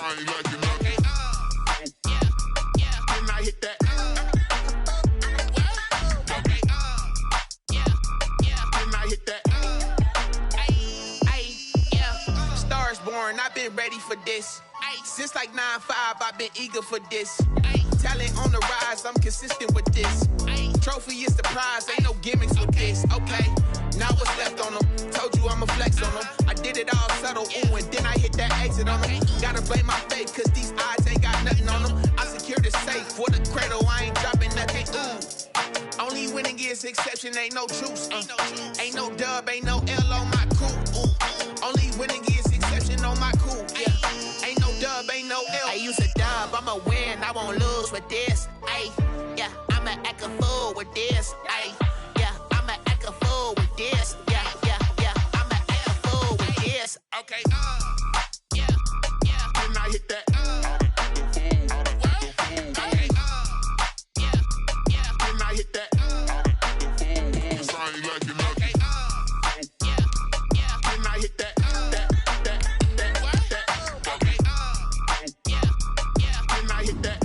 ain't liking nothing. Then I hit that. Then I hit that. Stars born, I've been ready for this. Since like 9-5, I've been eager for this. Talent on the rise, I'm consistent with this. Trophy is the prize, ain't no gimmicks with this. Okay, now what's left on them? Told you I'ma flex on them. I did it all subtle, ooh, and then I hit that exit on them. Gotta blame my faith, cause these eyes ain't got nothing on them. I secured the safe for the cradle, I ain't dropping nothing, ooh. Only winning is exception, ain't no truce. Ain't no dub, ain't no L on my crew. Ooh. Only winning is exception on my crew, yeah. Ain't no dub, ain't no L. I use a dub, I'ma win, I won't lose with this. Ay, yeah, I'ma act a fool with this. Ay, yeah, I'ma act a fool with this. Yeah, I'ma act a fool with this. Okay, yeah. Then I hit that. Then I hit that. Cause I ain't liking nothing. Then I hit that. Then I hit that.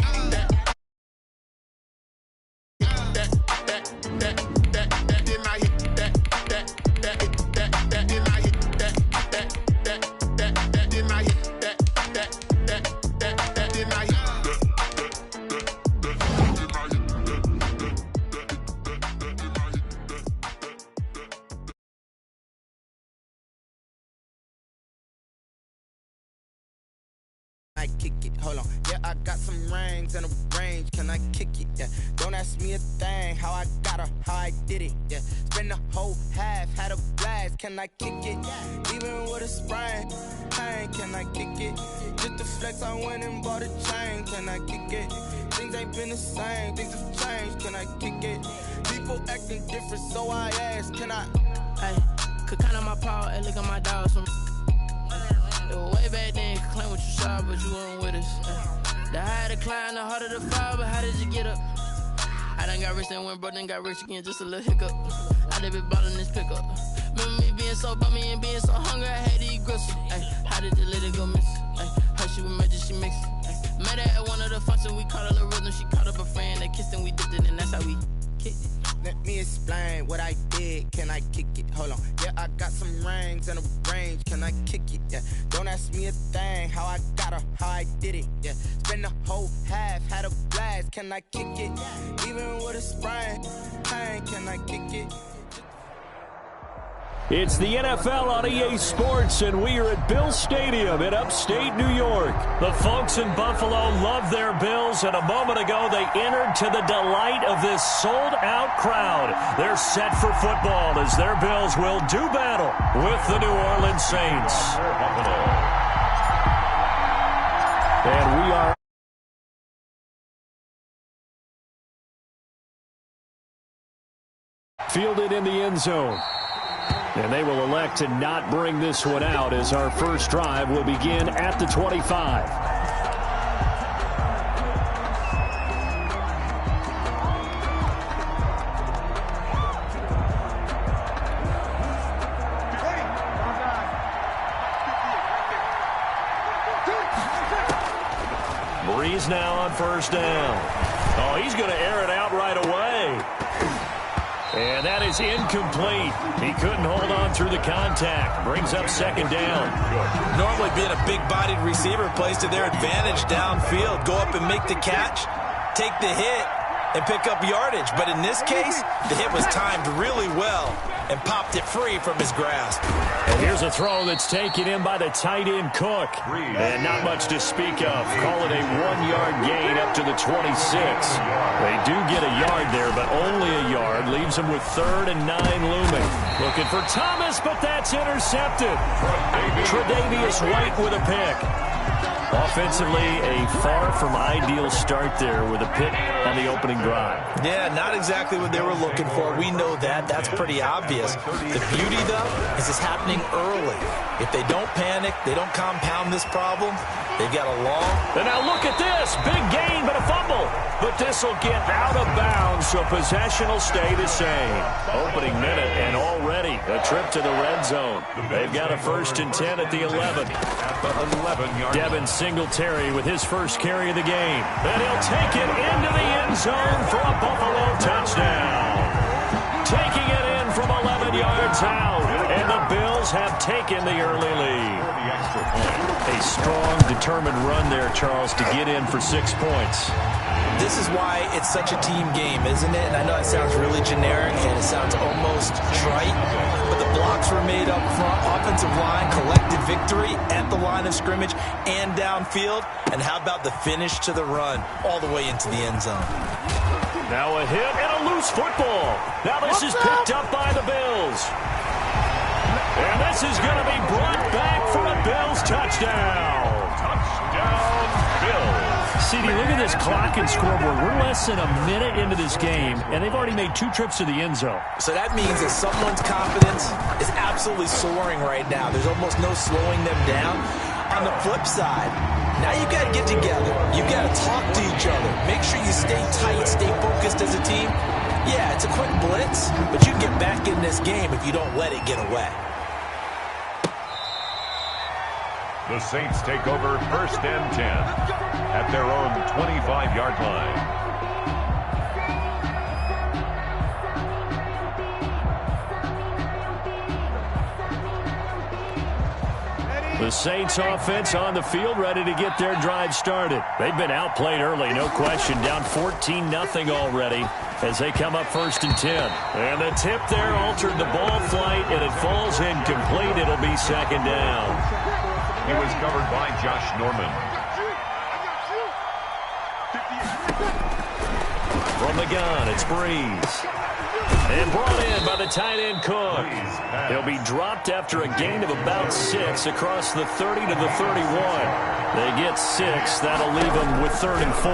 I kick it, hold on. Yeah, I got some rings and a range. Can I kick it? Yeah. Don't ask me a thing. How I got her, how I did it. Yeah. Spend the whole half, had a blast. Can I kick it? Even with a sprain, pain. Can I kick it? Just to flex, I went and bought a chain. Can I kick it? Things ain't been the same. Things have changed. Can I kick it? People acting different, so I ask. Can I? Hey, could count on my power and look at my dogs from. It was way back then, could claim what you saw, but you weren't with us. The higher the climb, the harder the fall, but how did you get up? I done got rich and went broke, then got rich again, just a little hiccup. I done been ballin' this pickup. Remember me being so bummy and being so hungry, I had to eat gristle. Ay, how did you let it go miss? Ay, her she was magic, she mixed. Met her at one of the functions, we caught her the rhythm, she caught up a friend, they kissed and we dipped it, and that's how we kicked it. Let me explain what I did. Can I kick it? Hold on. Yeah, I got some rings and a range. Can I kick it? Yeah. Don't ask me a thing. How I got her, how I did it. Yeah. Spend the whole half, had a blast. Can I kick it? Even with a sprain, pain. Can I kick it? It's the NFL on EA Sports, and we are at Bill Stadium in upstate New York. The folks in Buffalo love their Bills, and a moment ago they entered to the delight of this sold-out crowd. They're set for football as their Bills will do battle with the New Orleans Saints. And we are fielded in the end zone. And they will elect to not bring this one out as our first drive will begin at the 25. Breeze now on first down. Oh, he's going to air it out right away. And that is incomplete. He couldn't hold on through the contact. Brings up second down. Normally being a big-bodied receiver plays to their advantage downfield. Go up and make the catch, take the hit, and pick up yardage. But in this case, the hit was timed really well and popped it free from his grasp. And here's a throw that's taken in by the tight end Cook. And not much to speak of. Call it a 1-yard gain up to the 26. They do get a yard there, but only a yard. Leaves them with 3rd and 9 looming. Looking for Thomas, but that's intercepted. Tre'Davious White with a pick. Offensively, a far from ideal start there with a pick on the opening drive. Yeah, not exactly what they were looking for. We know that. That's pretty obvious. The beauty, though, is it's happening early. If they don't panic, they don't compound this problem, They've got a long... And now look at this. Big gain, but a fumble. But this will get out of bounds, so possession will stay the same. Opening minute, and already a trip to the red zone. They've got a 1st and 10 at the 11. At the 11-yard. Devin Singletary with his first carry of the game. And he'll take it into the end zone for a Buffalo touchdown. Taking it in from 11 yards out. And the Bills have taken the early lead. A strong, determined run there, Charles, to get in for 6 points. This is why it's such a team game, isn't it? And I know it sounds really generic and it sounds almost trite, but the blocks were made up front. Offensive line collected victory at the line of scrimmage and downfield. And how about the finish to the run all the way into the end zone? Now a hit and a loose football. Now this is picked up by the Bills. And this is going to be brought back for a Bills touchdown. Touchdown, Bills. CD, look at this clock and scoreboard. We're less than a minute into this game, and they've already made 2 trips to the end zone. So that means that someone's confidence is absolutely soaring right now. There's almost no slowing them down. On the flip side, now you got to get together. You got to talk to each other. Make sure you stay tight, stay focused as a team. Yeah, it's a quick blitz, but you can get back in this game if you don't let it get away. The Saints take over 1st and 10 at their own 25-yard line. The Saints offense on the field, ready to get their drive started. They've been outplayed early, no question. Down 14-0 already as they come up 1st and 10. And the tip there altered the ball flight, and it falls incomplete. It'll be 2nd down. He was covered by Josh Norman. From the gun, it's Breeze. And brought in by the tight end Cook. He'll be dropped after a gain of about 6 across the 30 to the 31. They get 6. That'll leave them with 3rd and 4.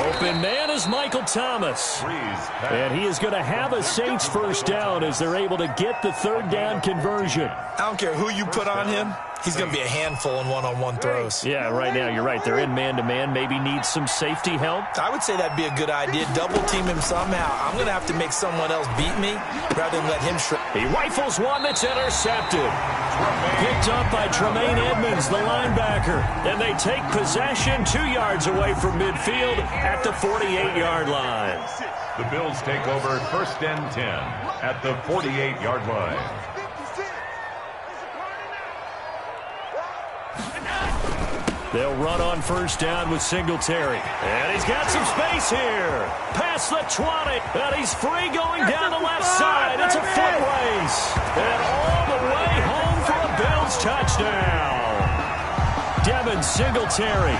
Open man is Michael Thomas. And he is going to have a Saints 1st down as they're able to get the 3rd down conversion. I don't care who you put on him. He's going to be a handful in one-on-one throws. Yeah, right now, you're right. They're in man-to-man. Maybe needs some safety help. I would say that'd be a good idea. Double team him somehow. I'm going to have to make someone else beat me rather than let him He rifles one that's intercepted. Picked up by Tremaine Edmonds, the linebacker. And they take possession 2 yards away from midfield at the 48-yard line. The Bills take over 1st and 10 at the 48-yard line. They'll run on 1st down with Singletary. And he's got some space here. Past the 20. And he's free going down the left side. It's a foot race. And all the way home for a Bills touchdown. Devin Singletary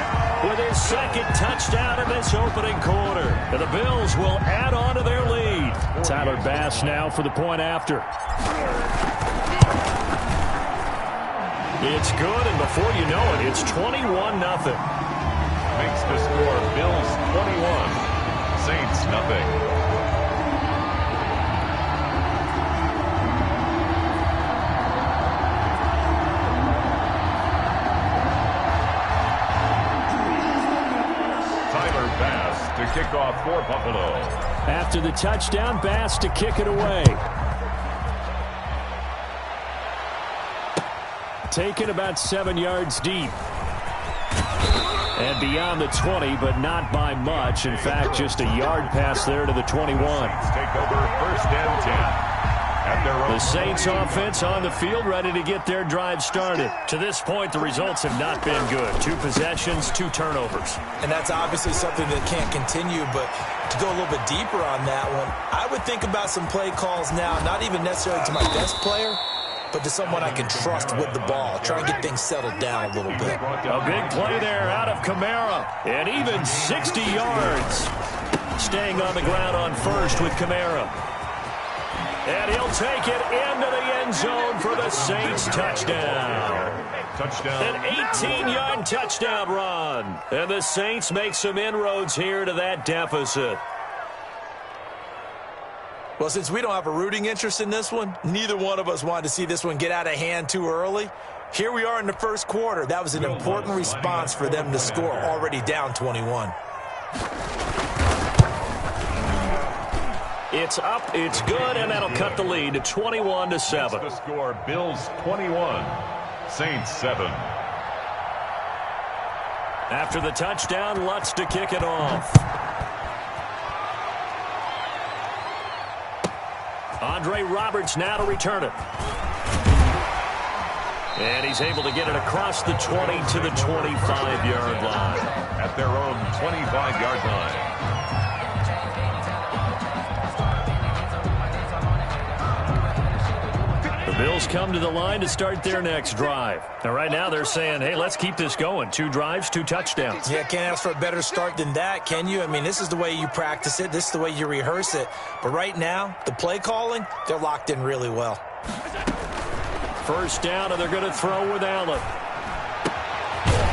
with his 2nd touchdown in this opening quarter. And the Bills will add on to their lead. Tyler Bass now for the point after. It's good, and before you know it, it's 21-0. Makes the score Bills 21, Saints nothing. Tyler Bass to kick off for Buffalo. After the touchdown, Bass to kick it away. Taken about 7 yards deep. And beyond the 20, but not by much. In fact, just a yard pass there to the 21. Take over 1st and 10. The Saints offense on the field ready to get their drive started. To this point, the results have not been good. 2 possessions, 2 turnovers. And that's obviously something that can't continue, but to go a little bit deeper on that one, I would think about some play calls now, not even necessarily to my best player, but to someone I can trust with the ball. Try and get things settled down a little bit. A big play there out of Kamara. And even 60 yards. Staying on the ground on 1st with Kamara. And he'll take it into the end zone for the Saints touchdown. An 18-yard touchdown run. And the Saints make some inroads here to that deficit. Well, since we don't have a rooting interest in this one, neither one of us wanted to see this one get out of hand too early. Here we are in the first quarter. That was an important response for them to score, already down 21. It's up, it's good, and that'll cut the lead to 21-7. The score, Bills 21, Saints 7. After the touchdown, Lutz to kick it off. Andre Roberts now to return it. And he's able to get it across the 20 to the 25-yard line. At their own 25-yard line. The Bills come to the line to start their next drive. Now, right now, they're saying, hey, let's keep this going. 2 drives, 2 touchdowns. Yeah, can't ask for a better start than that, can you? I mean, this is the way you practice it. This is the way you rehearse it. But right now, the play calling, they're locked in really well. First down, and they're going to throw with Allen.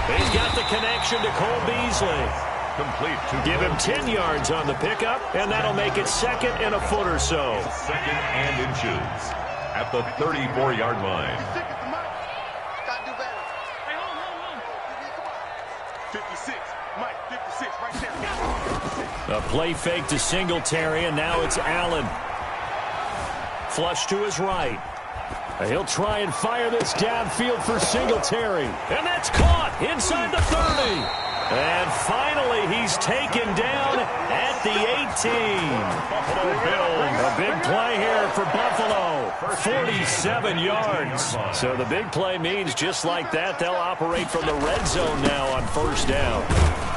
He's got the connection to Cole Beasley. Complete to Give him 10 yards on the pickup, and that'll make it second and a foot or so. second and inches at the 34-yard line. 56, Mike, 56, right there. A play fake to Singletary, and now it's Allen. Flush to his right. He'll try and fire this downfield for Singletary. And that's caught inside the 30. And finally, he's taken down at the 18. Buffalo Bills. A big play here for Buffalo. 47 yards. So the big play means just like that, they'll operate from the red zone now on first down.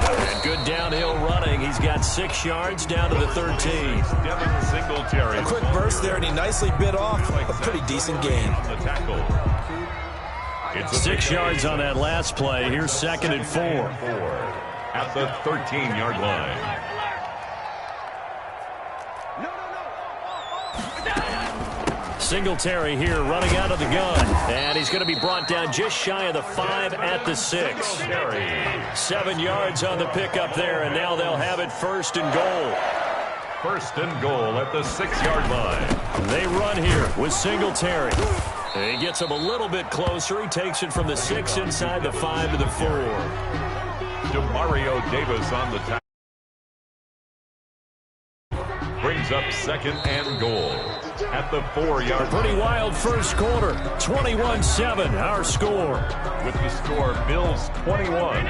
And good downhill running. He's got 6 yards down to the 13. Devin Singletary. A quick burst there, and he nicely bit off a pretty decent gain. The tackle. It's a 6 yards on that last play. Here's second and 4. At the 13-yard line. Singletary here running out of the gun. And he's going to be brought down just shy of the 5 at the 6. 7 yards on the pickup there, and now they'll have it first and goal. First and goal at the 6-yard line. They run here with Singletary. He gets him a little bit closer. He takes it from the 6 inside the 5 to the 4. DeMario Davis on the tackle. Brings up second and goal at the 4-yard line. Pretty wild first quarter. 21-7, our score. With the score, Bills 21,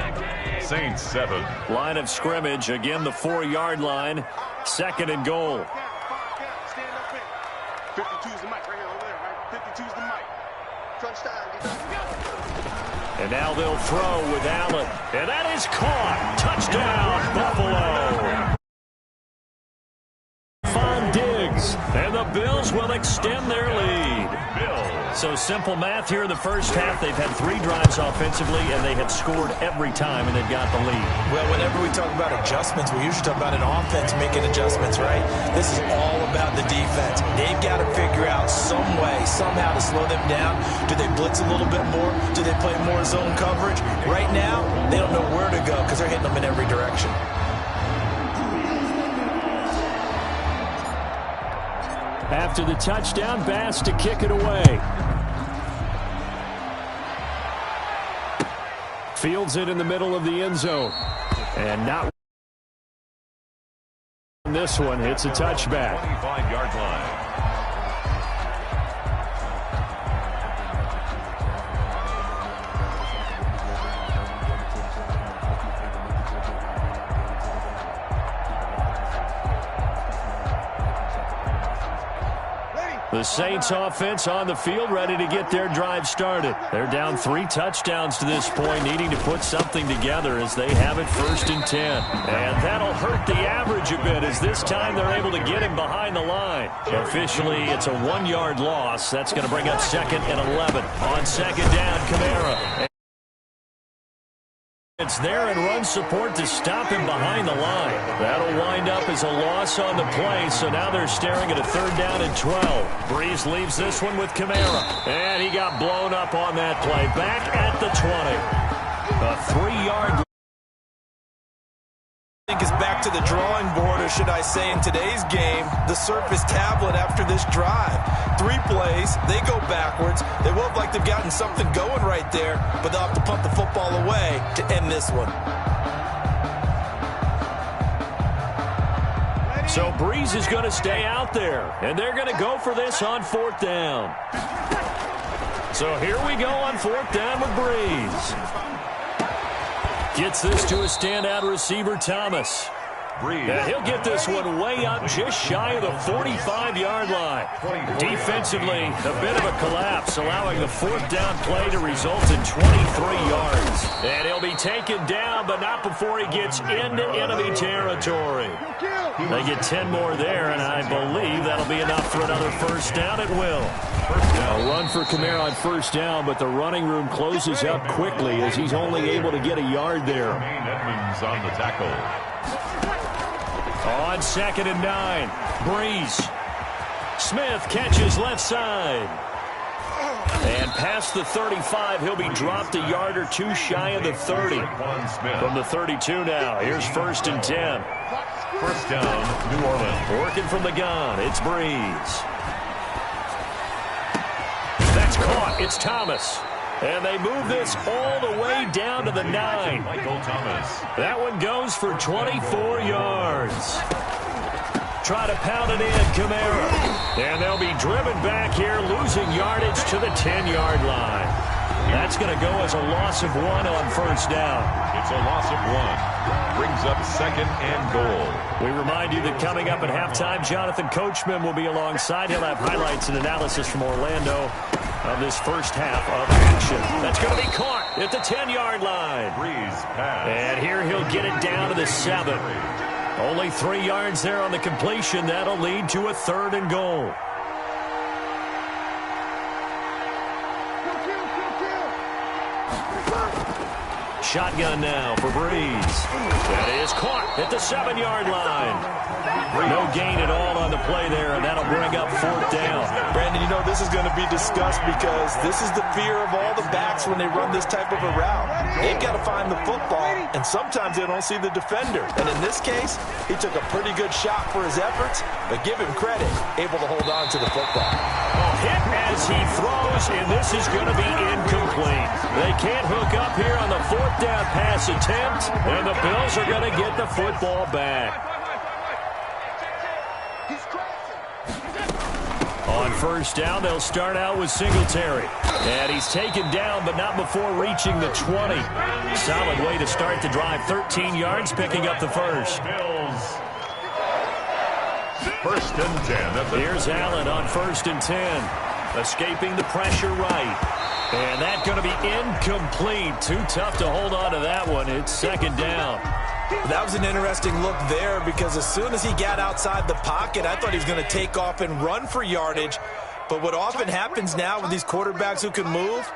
Saints 7. Line of scrimmage, again the 4-yard line. Second and goal. 52's the mic right here over there, right? 52's the mic. Crunch time. And now they'll throw with Allen. And that is caught. Touchdown, Buffalo. Von Diggs. And the Bills will extend their lead. So simple math here in the first half. They've had 3 drives offensively, and they have scored every time, and they've got the lead. Well, whenever we talk about adjustments, we usually talk about an offense making adjustments, right? This is all about the defense. They've got to figure out some way, somehow to slow them down. Do they blitz a little bit more? Do they play more zone coverage? Right now, they don't know where to go because they're hitting them in every direction. After the touchdown, Bass to kick it away. Fields it in the middle of the end zone. And not this one. It's a touchback. 25-yard line. The Saints offense on the field, ready to get their drive started. They're down 3 touchdowns to this point, needing to put something together as they have it first and 10. And that'll hurt the average a bit as this time they're able to get him behind the line. Officially, it's a 1-yard loss. That's going to bring up second and 11. On second down, Kamara. It's there and run support to stop him behind the line. That'll wind up as a loss on the play, so now they're staring at a 3rd down and 12. Breeze leaves this one with Kamara, and he got blown up on that play. Back at the 20. A 3-yard. I think it's back to the drawing board, or should I say in today's game, the Surface tablet after this drive. 3 plays, they go backwards. They will look like they've gotten something going right there, but they'll have to punt the football away to end this one. So Breeze is going to stay out there, and they're going to go for this on 4th down. So here we go on 4th down with Breeze. Gets this to a standout receiver, Thomas. Yeah, he'll get this one way up just shy of the 45-yard line. Defensively, a bit of a collapse, allowing the 4th down play to result in 23 yards. And he'll be taken down, but not before he gets into enemy territory. They get 10 more there, and I believe that'll be enough for another 1st down. It will. A run for Kamara on 1st down, but the running room closes up quickly as he's only able to get a yard there. Edmonds on the tackle. On 2nd and 9, Breeze. Smith catches left side. And past the 35, he'll be dropped a yard or 2 shy of the 30. From the 32 now, here's 1st and 10. 1st down, New Orleans. Working from the gun, it's Breeze. That's caught, it's Thomas. And they move this all the way down to the 9. Michael Thomas. That one goes for 24 yards. Try to pound it in, Kamara. And they'll be driven back here, losing yardage to the 10-yard line. That's going to go as a loss of 1 on 1st down. It's a loss of 1. Brings up 2nd and goal. We remind you that coming up at halftime, Jonathan Coachman will be alongside. He'll have highlights and analysis from Orlando of this first half of action. That's going to be caught at the 10-yard line. Breeze pass. And here he'll get it down to the 7. Only 3 yards there on the completion. That'll lead to a 3rd and goal. Shotgun now for Breeze. That is caught at the 7-yard line. No gain at all on the play there, and that'll bring up 4th down. Brandon, you know this is going to be discussed because this is the fear of all the backs when they run this type of a route. They've got to find the football, and sometimes they don't see the defender. And in this case, he took a pretty good shot for his efforts, but give him credit, able to hold on to the football. Hit as he throws, and this is going to be incomplete. They can't hook up here on the 4th down pass attempt, and the Bills are going to get the football back. On 1st down, they'll start out with Singletary. And he's taken down, but not before reaching the 20. Solid way to start the drive. 13 yards, picking up the 1st. Bills. 1st and 10. Here's Allen on 1st and 10. Escaping the pressure right. And that's going to be incomplete. Too tough to hold on to that one. It's 2nd down. That was an interesting look there because as soon as he got outside the pocket, I thought he was going to take off and run for yardage. But what often happens now with these quarterbacks who can move,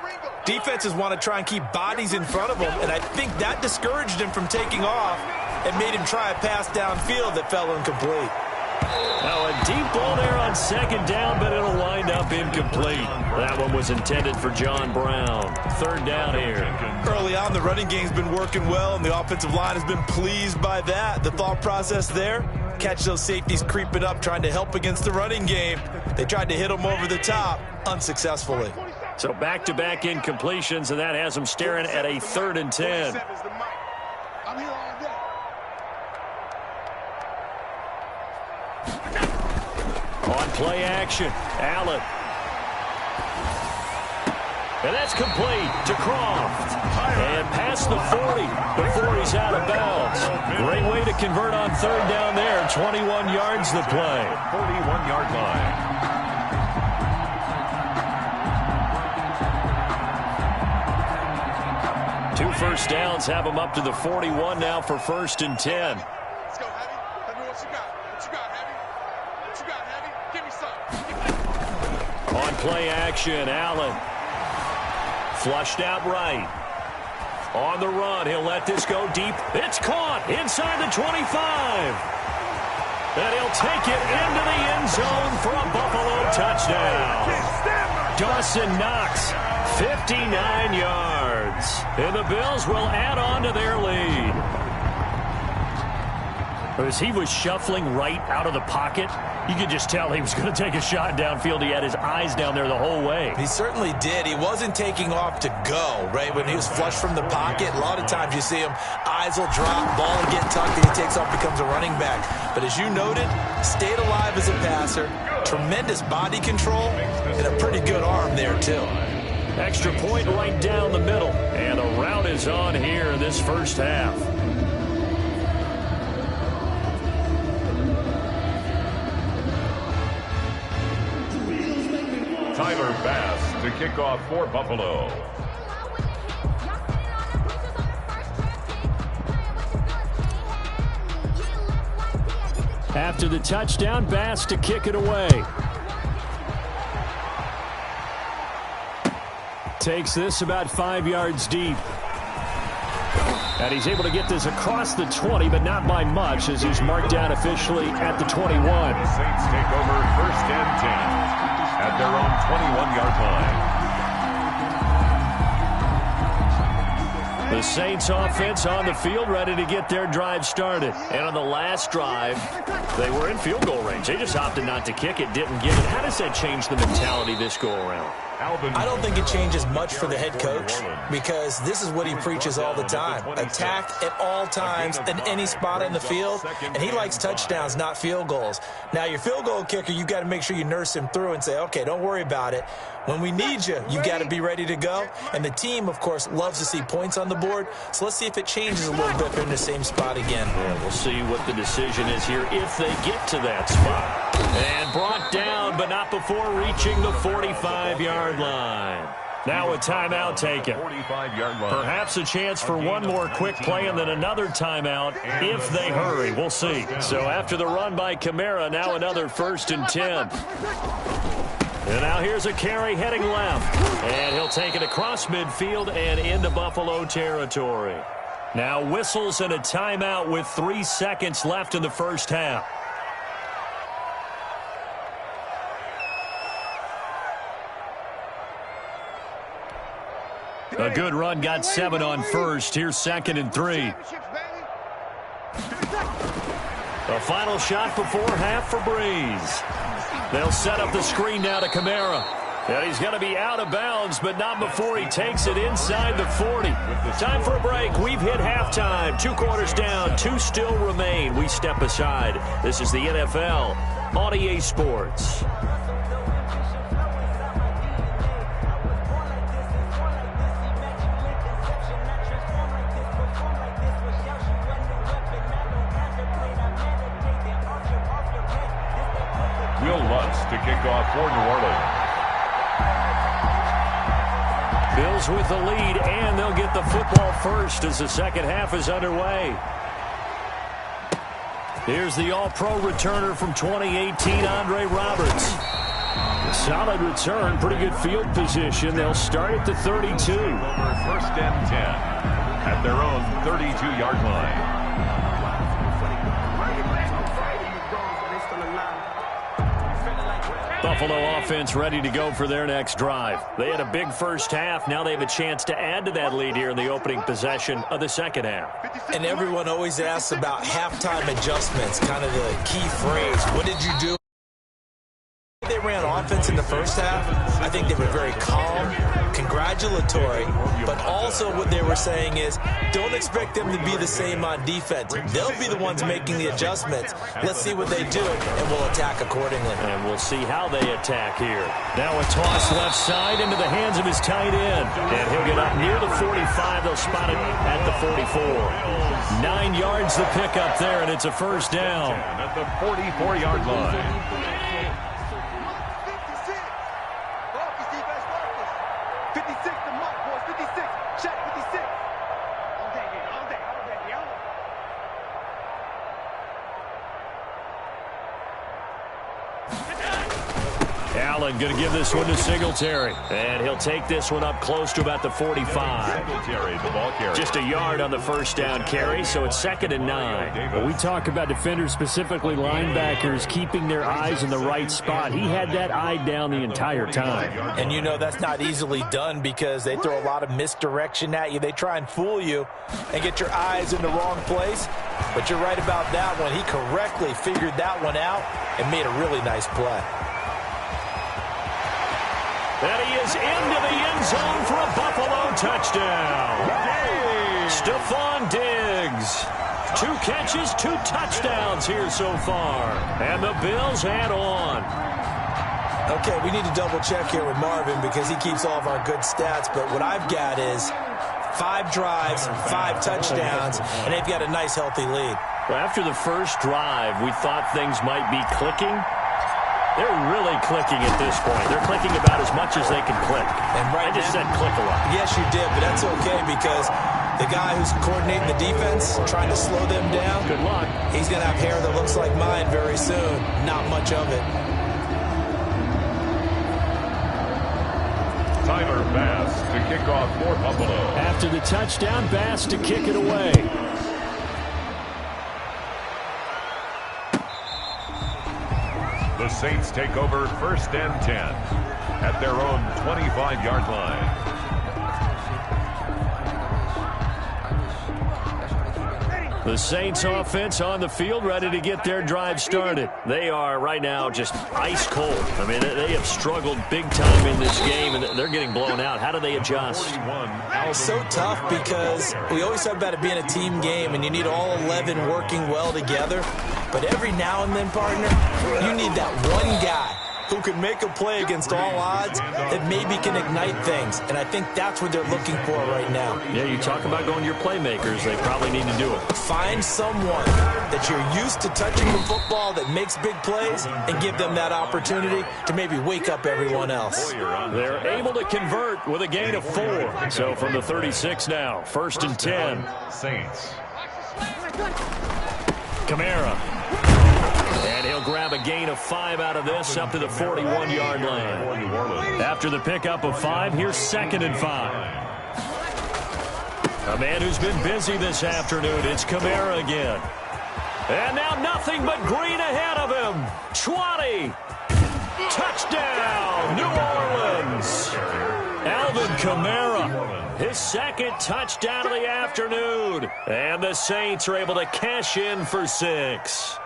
defenses want to try and keep bodies in front of them, and I think that discouraged him from taking off and made him try a pass downfield that fell incomplete. Now a deep ball there on 2nd down, but it'll wind up incomplete. That one was intended for John Brown. 3rd down here. Early on, the running game's been working well, and the offensive line has been pleased by that. The thought process there, catch those safeties creeping up, trying to help against the running game. They tried to hit them over the top, unsuccessfully. So back-to-back incompletions, and that has them staring at a 3rd and 10. On play action, Allen. And that's complete to Croft. And past the 40 before he's out of bounds. Great way to convert on 3rd down there. 21 yards the play. 41-yard line. Two 1st downs have him up to the 41 now for 1st and 10. Let's go, Heavy. Tell me what you got. What you got, Heavy? What you got, Heavy? Give me some. On play action, Allen. Flushed out right. On the run, he'll let this go deep. It's caught inside the 25. And he'll take it into the end zone for a Buffalo touchdown. Dawson Knox, 59 yards. And the Bills will add on to their lead. As he was shuffling right out of the pocket, you could just tell he was going to take a shot downfield. He had his eyes down there the whole way. He certainly did. He wasn't taking off to go, right? When he was flush from the pocket, a lot of times you see him, eyes will drop, ball will get tucked, and he takes off, becomes a running back. But as you noted, stayed alive as a passer, tremendous body control, and a pretty good arm there, too. Extra point right down the middle. And the route is on here in this first half. Tyler Bass to kick off for Buffalo. After the touchdown, Bass to kick it away. Takes this about 5 yards deep. And he's able to get this across the 20, but not by much, as he's marked down officially at the 21. The Saints take over 1st and 10 at their own 21-yard line. The Saints offense on the field, ready to get their drive started. And on the last drive, they were in field goal range. They just opted not to kick it, didn't get it. How does that change the mentality this go-around? I don't think it changes much for the head coach, because this is what he preaches all the time. Attack at all times in any spot on the field, and he likes touchdowns, not field goals. Now, your field goal kicker, you've got to make sure you nurse him through and say, okay, don't worry about it. When we need you, you've got to be ready to go. And the team, of course, loves to see points on the board. So let's see if it changes a little bit. They're in the same spot again. Yeah, we'll see what the decision is here if they get to that spot. And brought down, but not before reaching the 45-yard line. Now a timeout taken. 45-yard line. Perhaps a chance for one more quick play and then another timeout if they hurry. We'll see. So after the run by Kamara, now another 1st and 10. And now here's a carry heading left. And he'll take it across midfield and into Buffalo territory. Now whistles and a timeout with 3 seconds left in the first half. A good run, got 7 on first. Here's 2nd and 3. A final shot before half for Breeze. They'll set up the screen now to Kamara. And he's going to be out of bounds, but not before he takes it inside the 40. Time for a break. We've hit halftime. 2 quarters down, 2 still remain. We step aside. This is the NFL on EA Sports. To kick off for New Orleans. Bills with the lead, and they'll get the football first as the second half is underway. Here's the All-Pro returner from 2018, Andre Roberts. A solid return, pretty good field position. They'll start at the 32. 1st and 10 at their own 32-yard line. Buffalo offense ready to go for their next drive. They had a big first half. Now they have a chance to add to that lead here in the opening possession of the second half. And everyone always asks about halftime adjustments, kind of the key phrase. What did you do? They ran offense in the first half. I think they were very calm, congratulatory, but also what they were saying is don't expect them to be the same on defense. They'll be the ones making the adjustments. Let's see what they do, and we'll attack accordingly. And we'll see how they attack here. Now a toss left side into the hands of his tight end. And he'll get up near the 45. They'll spot it at the 44. 9 yards the pickup there, and it's a first down. At the 44-yard line. Allen going to give this one to Singletary. And he'll take this one up close to about the 45. Singletary, the ball carrier. Just a yard on the first down carry, so it's 2nd and 9. When we talk about defenders, specifically linebackers, keeping their eyes in the right spot, he had that eye down the entire time. And you know that's not easily done because they throw a lot of misdirection at you. They try and fool you and get your eyes in the wrong place. But you're right about that one. He correctly figured that one out and made a really nice play. And he is into the end zone for a Buffalo touchdown. Stephon Diggs. 2 catches, 2 touchdowns here so far. And the Bills add on. Okay, we need to double check here with Marvin because he keeps all of our good stats. But what I've got is 5 drives, 5 touchdowns, and they've got a nice, healthy lead. Well, after the first drive, we thought things might be clicking. They're really clicking at this point. They're clicking about as much as they can click. And right I just now, said click a lot. Yes, you did, but that's okay because the guy who's coordinating the defense, trying to slow them down, good luck. He's going to have hair that looks like mine very soon. Not much of it. Tyler Bass to kick off for Buffalo. After the touchdown, Bass to kick it away. The Saints take over 1st and 10 at their own 25-yard line. The Saints offense on the field, ready to get their drive started. They are right now just ice cold. I mean, they have struggled big time in this game, and they're getting blown out. How do they adjust? It's so tough because we always talk about it being a team game, and you need all 11 working well together. But every now and then, partner, you need that one guy who can make a play against all odds that maybe can ignite things. And I think that's what they're looking for right now. Yeah, you talk about going to your playmakers. They probably need to do it. Find someone that you're used to touching the football that makes big plays and give them that opportunity to maybe wake up everyone else. They're able to convert with a gain of 4. So from the 36 now, 1st and 10. Saints. Kamara. And he'll grab a gain of 5 out of this up to the 41-yard line. After the pickup of 5, here's 2nd and 5. A man who's been busy this afternoon, it's Kamara again. And now nothing but green ahead of him. 20. Touchdown, New Orleans. Alvin Kamara, his 2nd touchdown of the afternoon. And the Saints are able to cash in for 6.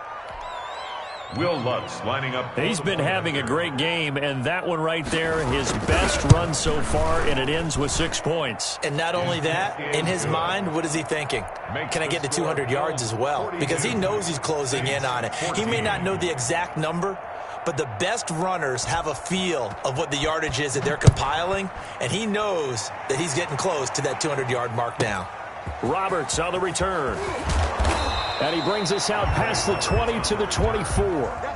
Will Lutz lining up. He's been having a great game, and that one right there, his best run so far, and it ends with 6 points. And not only that, in his mind, what is he thinking? Can I get to 200 yards as well? Because he knows he's closing in on it. He may not know the exact number, but the best runners have a feel of what the yardage is that they're compiling, and he knows that he's getting close to that 200-yard mark now. Roberts on the return. And he brings us out past the 20 to the 24.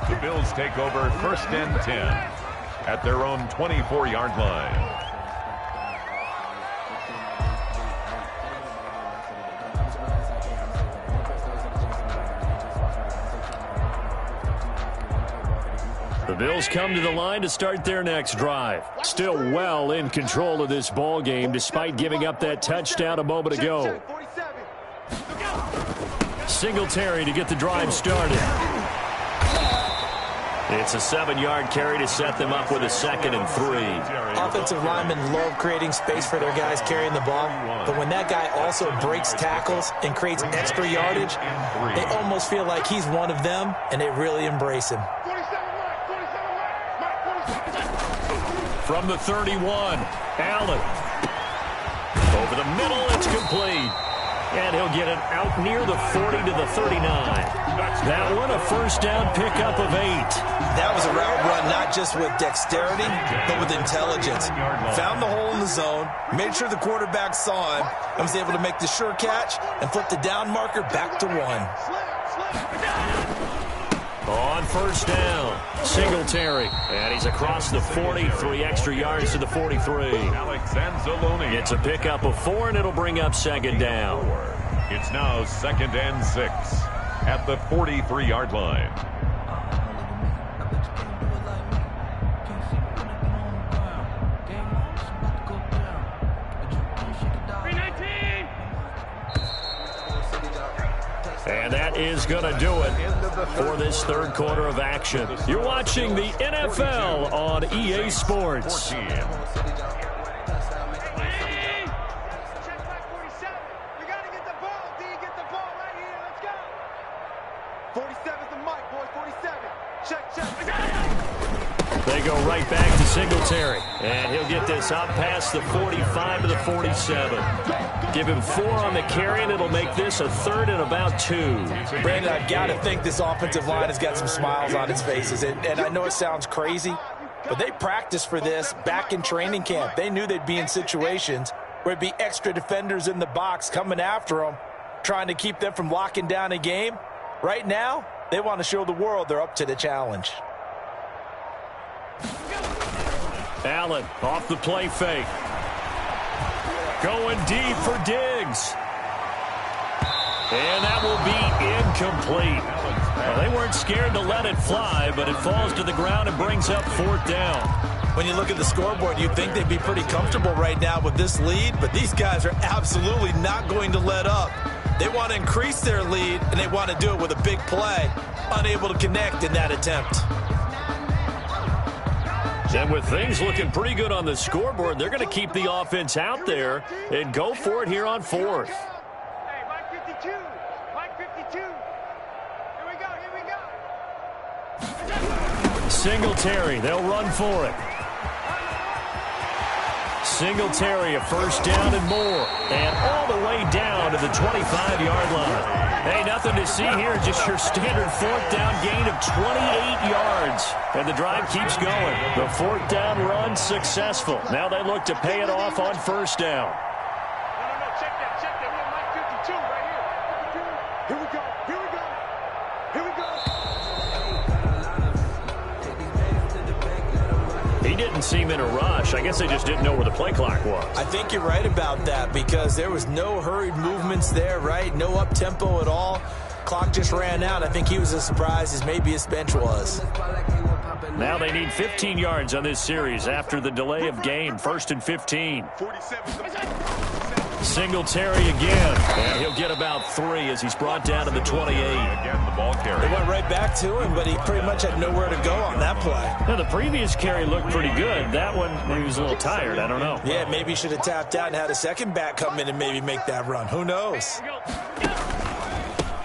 The Bills take over 1st and 10 at their own 24-yard line. The Bills come to the line to start their next drive. Still well in control of this ball game despite giving up that touchdown a moment ago. Singletary to get the drive started. It's a 7-yard carry to set them up with a 2nd and 3. Offensive linemen love creating space for their guys carrying the ball, but when that guy also breaks tackles and creates extra yardage, they almost feel like he's one of them, and they really embrace him. From the 31, Allen. Over the middle, it's complete. And he'll get it out near the 40 to the 39. That one, a 1st down pickup of 8. That was a route run not just with dexterity, but with intelligence. Found the hole in the zone, made sure the quarterback saw him, and was able to make the sure catch and flip the down marker back to 1. On 1st down, Singletary. And he's across the 40, 3 extra yards to the 43. It's a pickup of 4, and it'll bring up 2nd down. It's now 2nd and 6 at the 43-yard line. And that is going to do it for this 3rd quarter of action. You're watching the NFL on EA Sports. mic, boys. 47. Check. They go right back to Singletary. And he'll get this up past the 45 to the 47. Give him 4 on the carry, and it'll make this a 3rd and about 2. Brandon, I've got to think this offensive line has got some smiles on its faces. And I know it sounds crazy, but they practiced for this back in training camp. They knew they'd be in situations where it'd be extra defenders in the box coming after them, trying to keep them from locking down a game. Right now, they want to show the world they're up to the challenge. Allen off the play fake. Going deep for Diggs. And that will be incomplete. Well, they weren't scared to let it fly, but it falls to the ground and brings up 4th down. When you look at the scoreboard, you'd think they'd be pretty comfortable right now with this lead, but these guys are absolutely not going to let up. They want to increase their lead, and they want to do it with a big play. Unable to connect in that attempt. And with things looking pretty good on the scoreboard, they're going to keep the offense out there and go for it here on 4th. Hey, Mike 52. Mike 52. Here we go. Singletary, they'll run for it. Singletary, a 1st down and more. And all the way down to the 25-yard line. Hey, nothing to see here, just your standard 4th down gain of 28 yards. And the drive keeps going. The 4th down run successful. Now they look to pay it off on 1st down. No, check that. We have Mike 52 right here. Here we go. He didn't seem in a rush. I guess they just didn't know where the play clock was. I think you're right about that because there was no hurried movements there, right? No up-tempo at all. Clock just ran out. I think he was as surprised as maybe his bench was. Now they need 15 yards on this series after the delay of game. 1st and 15. 47. Singletary again. And he'll get about 3 as he's brought down to the 28. Again, the ball carrier. They went right back to him, but he pretty much had nowhere to go on that play. Now, the previous carry looked pretty good. That one, he was a little tired. I don't know. Yeah, maybe he should have tapped out and had a second back come in and maybe make that run. Who knows?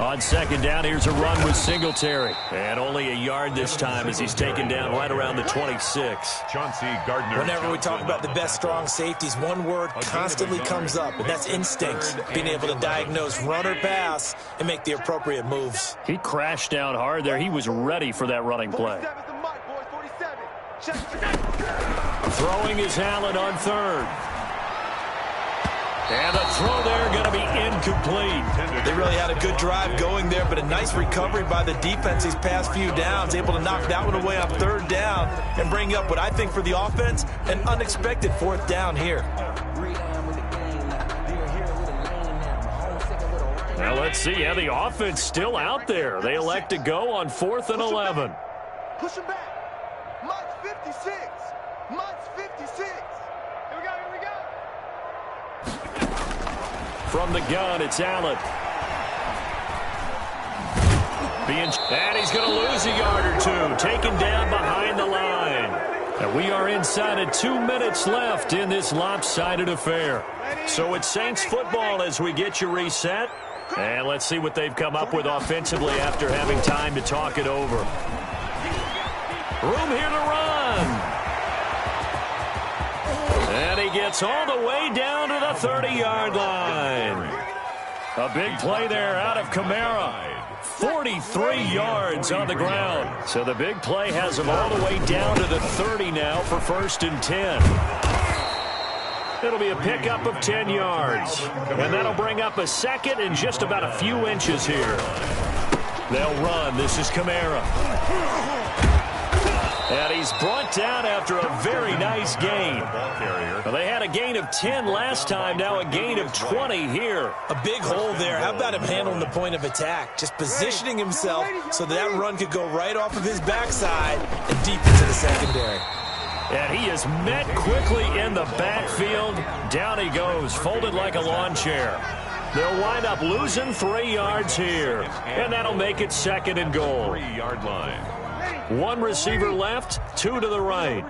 On 2nd down, here's a run with Singletary. And only a yard this time as he's taken down right around the 26. Chauncey Gardner. Whenever we talk about the best strong safeties, one word constantly comes up, and that's instinct. Being able to diagnose run or pass and make the appropriate moves. He crashed down hard there. He was ready for that running play. 47's the mic, boys. 47. Check. Throwing is Allen on 3rd. And the throw there going to be incomplete. They really had a good drive going there, but a nice recovery by the defense these past few downs, able to knock that one away on 3rd down and bring up what I think for the offense, an unexpected 4th down here. Now let's see. Yeah, the offense still out there. They elect to go on 4th and 11. Push him back. Mike's 56. Mike's 56. Here we go. From the gun, it's Allen. And he's going to lose a yard or 2. Taken down behind the line. And we are inside of 2 minutes left in this lopsided affair. So it's Saints football as we get you reset. And let's see what they've come up with offensively after having time to talk it over. Room here to run. And he gets all the way down to the 30-yard line. A big play there out of Kamara. 43 yards on the ground. So the big play has him all the way down to the 30 now for 1st and 10. It'll be a pickup of 10 yards. And that'll bring up a 2nd and just about a few inches here. They'll run. This is Kamara. And he's brought down after a very nice gain. Well, they had a gain of 10 last time, now a gain of 20 here. A big hole there. How about him handling the point of attack? Just positioning himself so that run could go right off of his backside and deep into the secondary. And he is met quickly in the backfield. Down he goes, folded like a lawn chair. They'll wind up losing 3 yards here. And that'll make it 2nd and goal. 3-yard line. 1 receiver left, 2 to the right.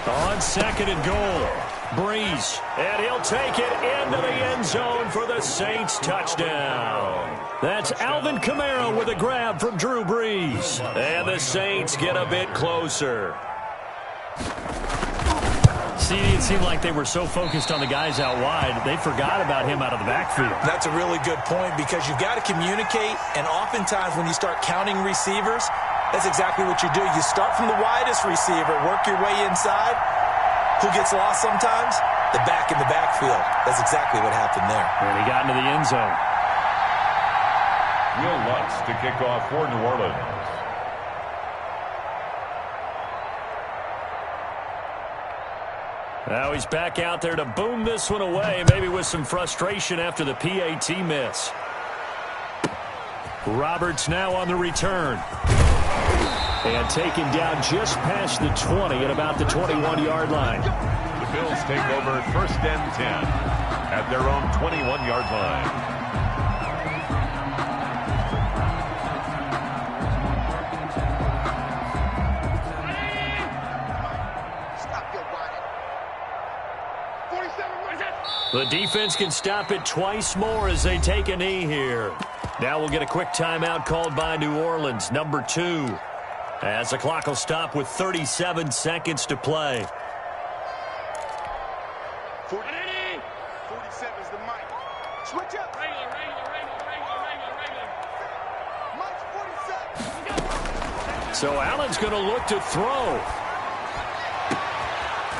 On 2nd and goal. Breeze, and he'll take it into the end zone for the Saints touchdown. That's Alvin Kamara with a grab from Drew Brees. And the Saints get a bit closer. See, it seemed like they were so focused on the guys out wide, they forgot about him out of the backfield. That's a really good point because you've got to communicate, and oftentimes when you start counting receivers, that's exactly what you do. You start from the widest receiver, work your way inside. Who gets lost sometimes? The back in the backfield. That's exactly what happened there. And he got into the end zone. Will Lutz to kick off for New Orleans. Now he's back out there to boom this one away, maybe with some frustration after the PAT miss. Roberts now on the return. And taken down just past the 20 at about the 21-yard line. The Bills take over 1st and 10 at their own 21-yard line. The defense can stop it twice more as they take a knee here. Now we'll get a quick timeout called by New Orleans, number 2. As the clock will stop with 37 seconds to play. 47 is the mic. Switch up. Regular. Mike's 47. So Allen's going to look to throw.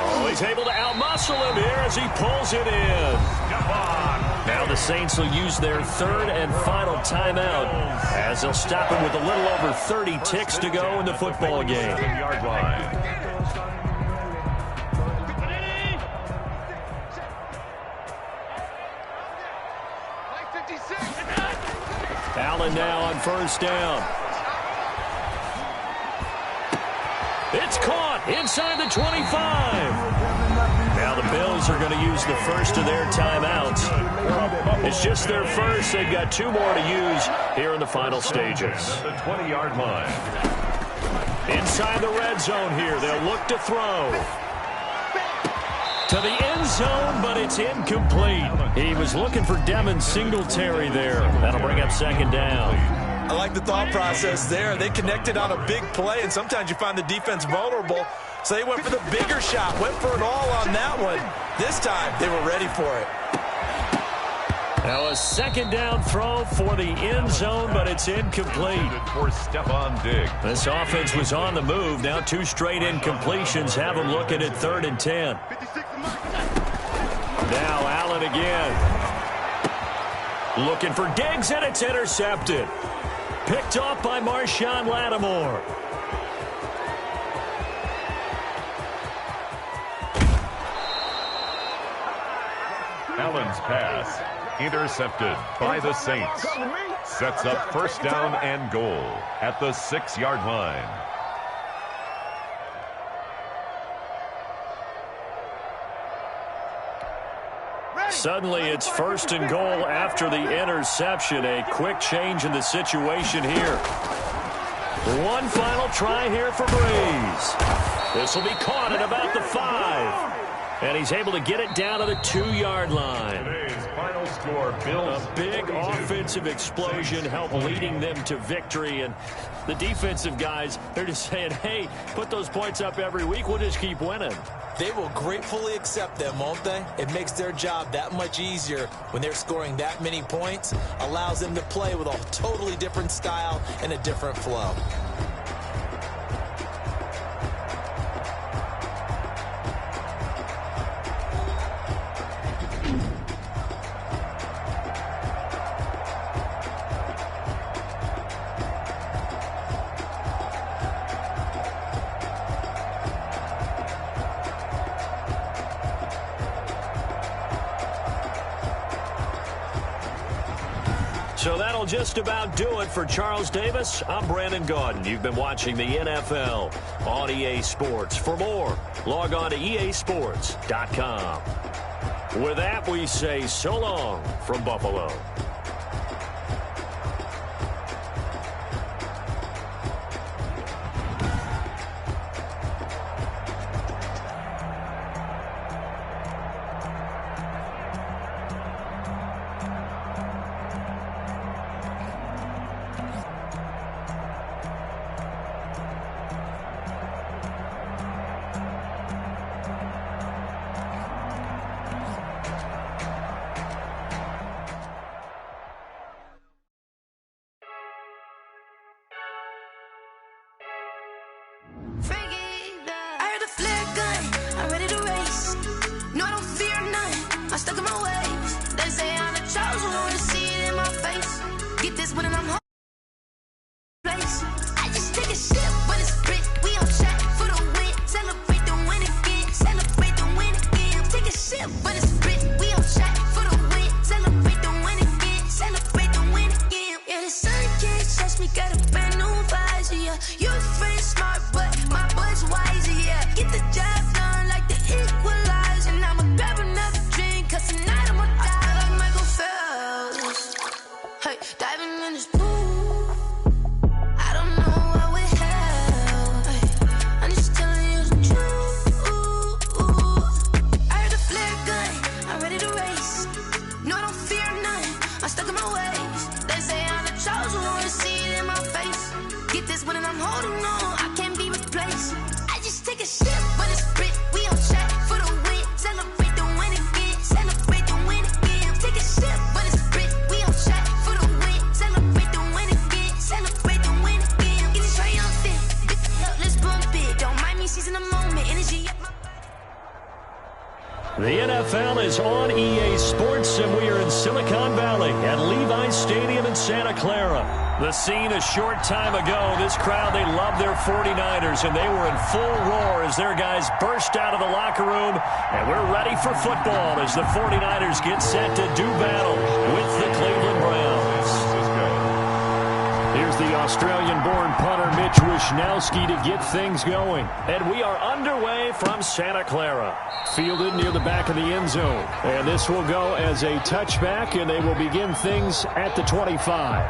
Oh, he's able to outmuscle him here as he pulls it in. Come on. Now the Saints will use their 3rd and final timeout as they'll stop him with a little over 30 ticks to go in the football game. Yard line. Allen now on 1st down. It's caught inside the 25. Now the Bills are going to use the first of their timeouts. It's just their first. They've got 2 more to use here in the final stages. The 20-yard line. Inside the red zone here. They'll look to throw. To the end zone, but it's incomplete. He was looking for Devin Singletary there. That'll bring up 2nd down. I like the thought process there. They connected on a big play, and sometimes you find the defense vulnerable. So they went for the bigger shot, went for it all on that one. This time, they were ready for it. Now a 2nd down throw for the end zone, but it's incomplete. For Stephon Diggs. This offense was on the move. Now 2 straight incompletions have them looking at 3rd and 10. Now Allen again. Looking for Diggs, and it's intercepted. Picked off by Marshawn Lattimore. Allen's pass intercepted by the Saints. Sets up 1st down and goal at the 6-yard line. Suddenly it's 1st and goal after the interception. A quick change in the situation here. One final try here for Breeze. This will be caught at about the 5. And he's able to get it down to the 2-yard line. Today's final score, Bills. A big offensive explosion helped leading them to victory. And the defensive guys, they're just saying, hey, put those points up every week. We'll just keep winning. They will gratefully accept them, won't they? It makes their job that much easier when they're scoring that many points. Allows them to play with a totally different style and a different flow. So that'll just about do it for Charles Davis. I'm Brandon Gaudin. You've been watching the NFL on EA Sports. For more, log on to easports.com. With that, we say so long from Buffalo. stuck in my ways. They say I'm the chosen one, see it in my face. Get this one and I'm home. I just take a sip, but it's spit. We on track for the win. Celebrate the win again. Celebrate the win again. Take a sip, but it's spit. We on track for the win. Celebrate the win again. Celebrate the win again. Yeah, the sun can't touch me. Got a brand new visor. Yeah, your friend's smart, but my boy's wiser. Yeah, get the job done like the equalizer. And I'ma grab another drink, 'cause tonight I'ma die like Michael Phelps. Hey, diving in this pool. When I'm holding on, I can't be replaced. I just take a sip, but it's spit. We on track for the win. Celebrate the win again. Celebrate the win again. Take a sip, but it's spit. We on track for the win. Celebrate the win again. Celebrate the win again. Get it triumphant. Let's bump it. Don't mind me seizing the moment. Energy up my... The NFL is on EA Sports, and we are in Silicon Valley at Levi's Stadium in Santa Clara. The scene a short time ago, this crowd, they love their 49ers, and they were in full roar as their guys burst out of the locker room, and we're ready for football as the 49ers get set to do battle with the Cleveland Browns. Here's the Australian-born punter Mitch Wishnowsky to get things going. And we are underway from Santa Clara. Fielded near the back of the end zone. And this will go as a touchback, and they will begin things at the 25.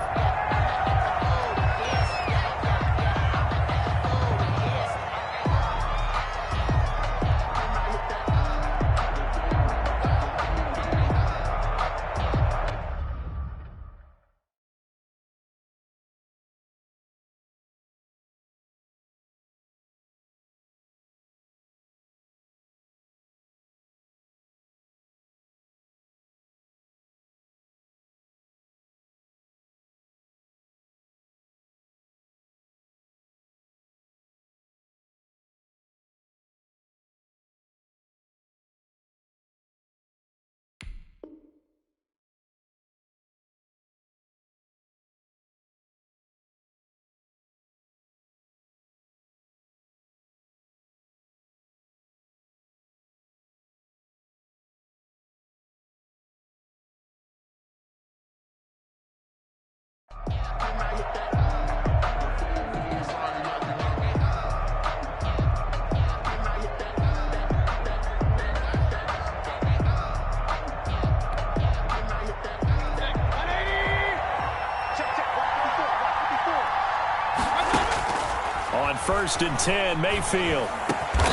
On 1st and 10, Mayfield.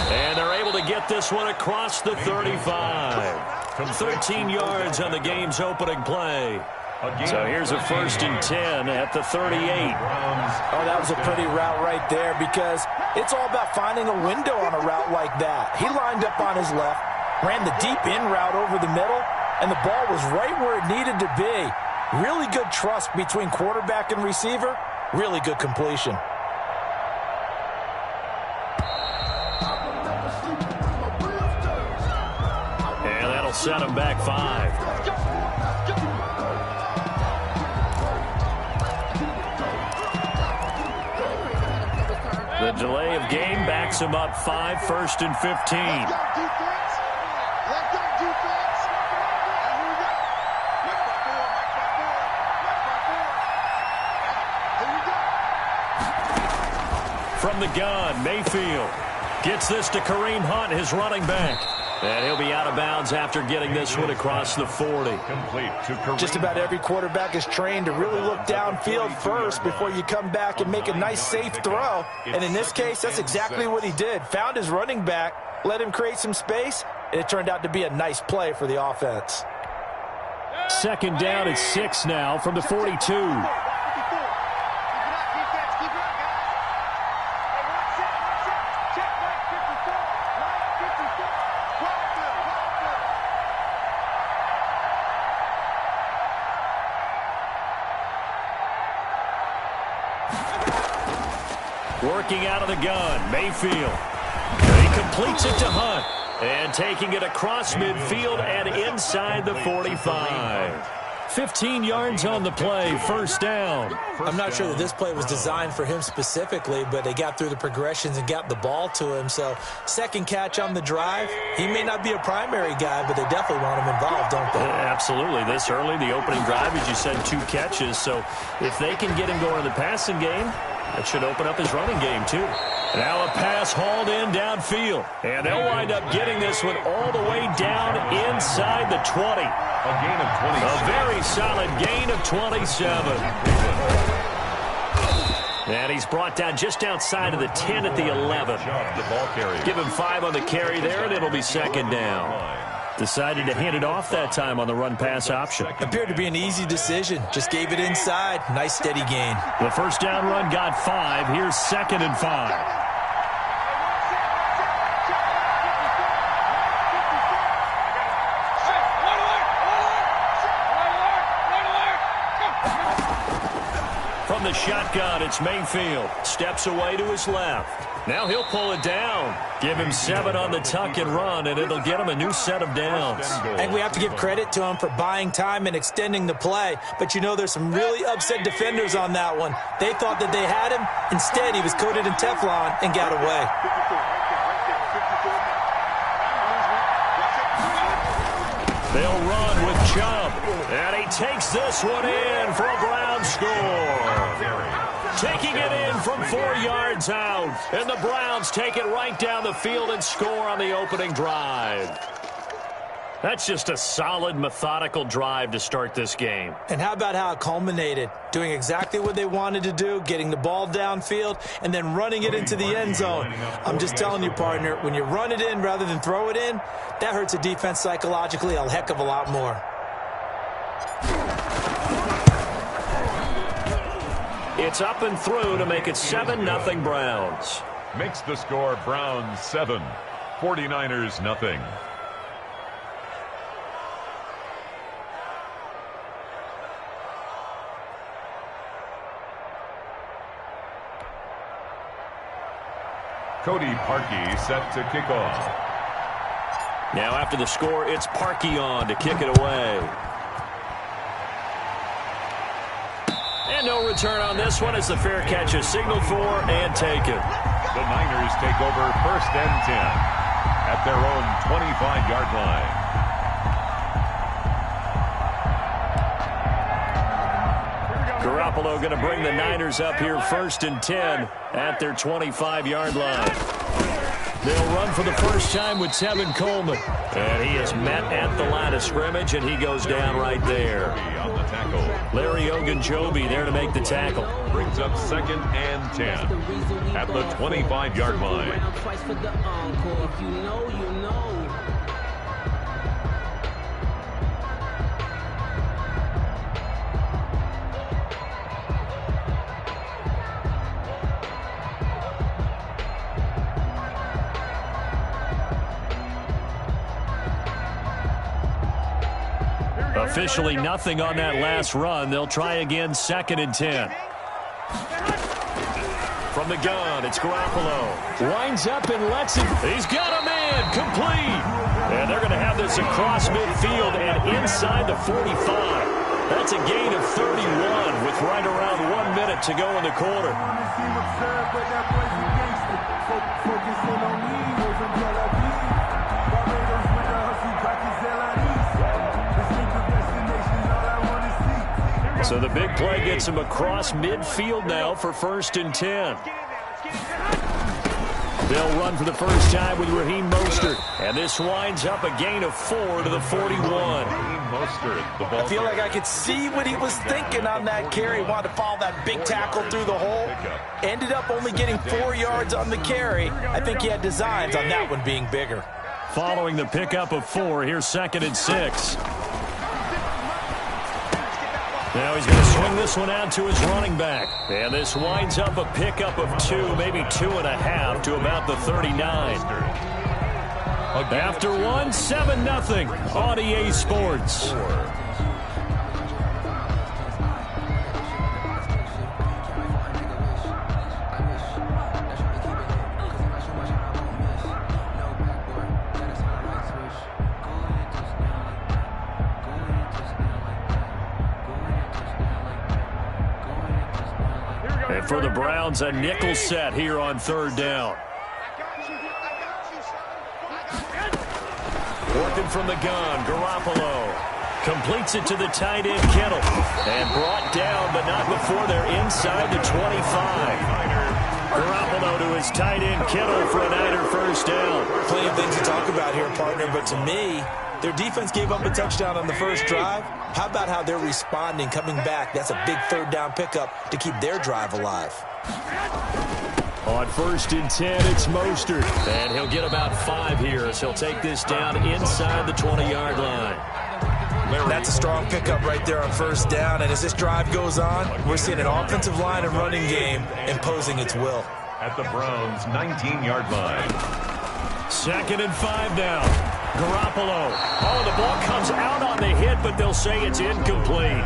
And they're able to get this one across the 35. 13 yards on the game's opening play. So here's a 1st and 10 at the 38. Oh, that was a pretty route right there, because it's all about finding a window on a route like that. He lined up on his left, ran the deep in route over the middle, and the ball was right where it needed to be. Really good trust between quarterback and receiver. Really good completion. And that'll set him back 5. The delay of game backs him up 5, 1st and 15. From the gun, Mayfield gets this to Kareem Hunt, his running back. And he'll be out of bounds after getting this one across the 40. Just about every quarterback is trained to really look downfield first before you come back and make a nice, safe throw. And in this case, that's exactly what he did. Found his running back, let him create some space, and it turned out to be a nice play for the offense. 2nd down at 6 now from the 42. Working out of the gun, Mayfield. He completes it to Hunt. And taking it across midfield and inside the 45. 15 yards on the play, first down. I'm not sure that this play was designed for him specifically, but they got through the progressions and got the ball to him. So second catch on the drive. He may not be a primary guy, but they definitely want him involved, don't they? Absolutely. This early, the opening drive, as you said, 2 catches. So if they can get him going in the passing game, that should open up his running game too. Now a pass hauled in downfield. And they'll wind up getting this one all the way down inside the 20. A gain of 27. A very solid gain of 27. And he's brought down just outside of the 10 at the 11. Give him 5 on the carry there, and it'll be second down. Decided to hand it off that time on the run-pass option. Appeared to be an easy decision. Just gave it inside. Nice, steady gain. The first down run got 5. Here's second and 5. From the shotgun, it's Mayfield. Steps away to his left. Now he'll pull it down. Give him 7 on the tuck and run, and it'll get him a new set of downs. I think we have to give credit to him for buying time and extending the play. But, you know, there's some really upset defenders on that one. They thought that they had him. Instead, he was coated in Teflon and got away. They'll run with Chubb. And he takes this one in for a Brown score. Taking it in from 4 yards out. And the Browns take it right down the field and score on the opening drive. That's just a solid, methodical drive to start this game. And how about how it culminated? Doing exactly what they wanted to do, getting the ball downfield, and then running it into the end zone. I'm just telling you, partner, when you run it in rather than throw it in, that hurts a defense psychologically a heck of a lot more. It's up and through to make it 7-0 Browns. Makes the score Browns 7, 49ers nothing. Cody Parkey set to kick off. Now after the score, it's Parkey on to kick it away. And no return on this one as the fair catch is signaled for and taken. The Niners take over first and 10 at their own 25-yard line. Garoppolo going to bring the Niners up here first and 10 at their 25-yard line. They'll run for the first time with Tevin Coleman. And he is met at the line of scrimmage, and he goes down right there. On the tackle. Larry Ogunjobi there to make the tackle. Brings up second and 10 at the 25-yard line. Officially nothing on that last run. They'll try again second and 10. From the gun, it's Garoppolo. Winds up and lets it. He's got a man complete. And they're going to have this across midfield and inside the 45. That's a gain of 31 with right around 1 minute to go in the quarter. So the big play gets him across midfield now for first and 10. They'll run for the first time with Raheem Mostert. And this winds up a gain of 4 to the 41. I feel like I could see what he was thinking on that carry. Wanted to follow that big tackle through the hole. Ended up only getting 4 yards on the carry. I think he had designs on that one being bigger. Following the pickup of 4, here's second and 6. Now he's going to swing this one out to his running back. And this winds up a pickup of 2, maybe 2.5 to about the 39. After 1, 7-0 on EA Sports. And for the Browns, a nickel set here on third down. Working from the gun, Garoppolo completes it to the tight end, Kittle. And brought down, but not before they're inside the 25. Garoppolo to his tight end, Kittle, for a Niner first down. Plenty of things to talk about here, partner, but to me, their defense gave up a touchdown on the first drive. How about how they're responding, coming back? That's a big third down pickup to keep their drive alive. On 1st and 10, it's Mostert. And he'll get about 5 here as he'll take this down inside the 20-yard line. That's a strong pickup right there on first down. And as this drive goes on, we're seeing an offensive line and running game imposing its will. At the Browns' 19-yard line. 2nd and 5 now. Garoppolo. Oh, the ball comes out on the hit, but they'll say it's incomplete.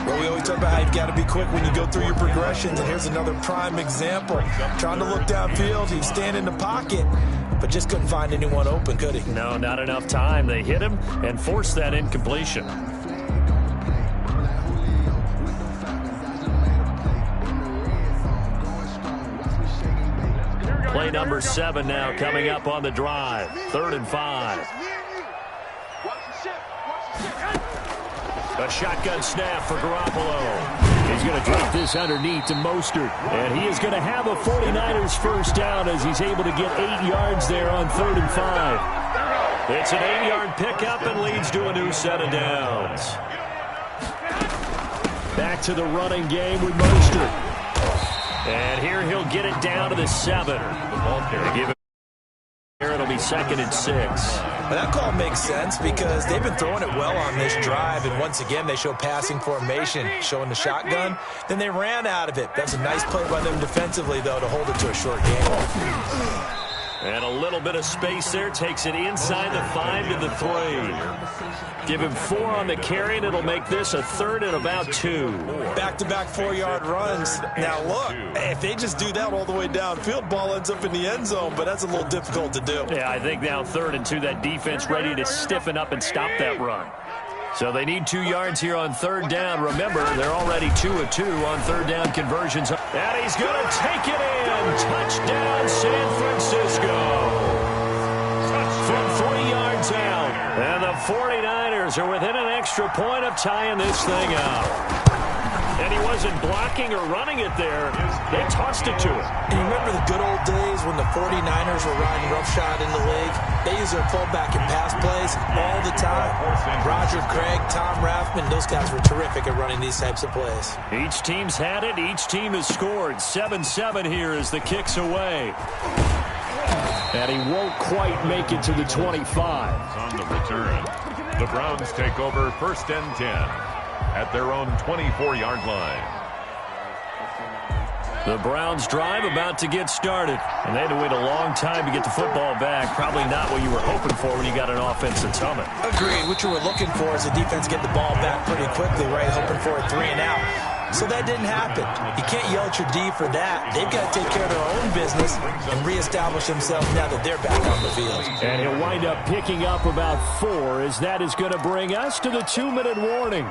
Well, we always talk about how you've got to be quick when you go through your progressions, and here's another prime example. Trying to look downfield, he'd stand in the pocket, but just couldn't find anyone open, could he? No, not enough time. They hit him and forced that incompletion. Play number 7 now coming up on the drive. 3rd and 5. A shotgun snap for Garoppolo. He's going to drop this underneath to Mostert. And he is going to have a 49ers first down as he's able to get 8 yards there on 3rd and 5. It's an 8-yard pickup and leads to a new set of downs. Back to the running game with Mostert. And here he'll get it down to the 7. Give it here. It'll be 2nd and 6. Well, that call makes sense because they've been throwing it well on this drive, and once again they show passing formation, showing the shotgun. Then they ran out of it. That's a nice play by them defensively, though, to hold it to a short game. And a little bit of space there. Takes it inside the 5 to the 3. Give him 4 on the carry, and it'll make this a 3rd and about 2. Back-to-back 4-yard runs. Now, look, if they just do that all the way downfield, ball ends up in the end zone, but that's a little difficult to do. Yeah, I think now 3rd and 2, that defense ready to stiffen up and stop that run. So they need 2 yards here on 3rd down. Remember, they're already 2 of 2 on 3rd down conversions. And he's going to take it in. Touchdown, San Francisco. From 3 yards out. And the 49ers are within an extra point of tying this thing up. And he wasn't blocking or running it there. They tossed it to him. And you remember the good old days when the 49ers were riding roughshod in the league? They used their fullback in pass plays all the time. Roger Craig, Tom Rathman, those guys were terrific at running these types of plays. Each team's had it. Each team has scored. 7-7 here as the kick's away. And he won't quite make it to the 25. On the return, the Browns take over 1st and 10. At their own 24-yard line. The Browns drive about to get started. And they had to wait a long time to get the football back. Probably not what you were hoping for when you got an offense that's humming. Agreed. What you were looking for is the defense get the ball back pretty quickly, right? Hoping for a 3 and out. So that didn't happen. You can't yell at your D for that. They've got to take care of their own business and reestablish themselves now that they're back on the field. And he'll wind up picking up about 4 as that is going to bring us to the 2-minute warning.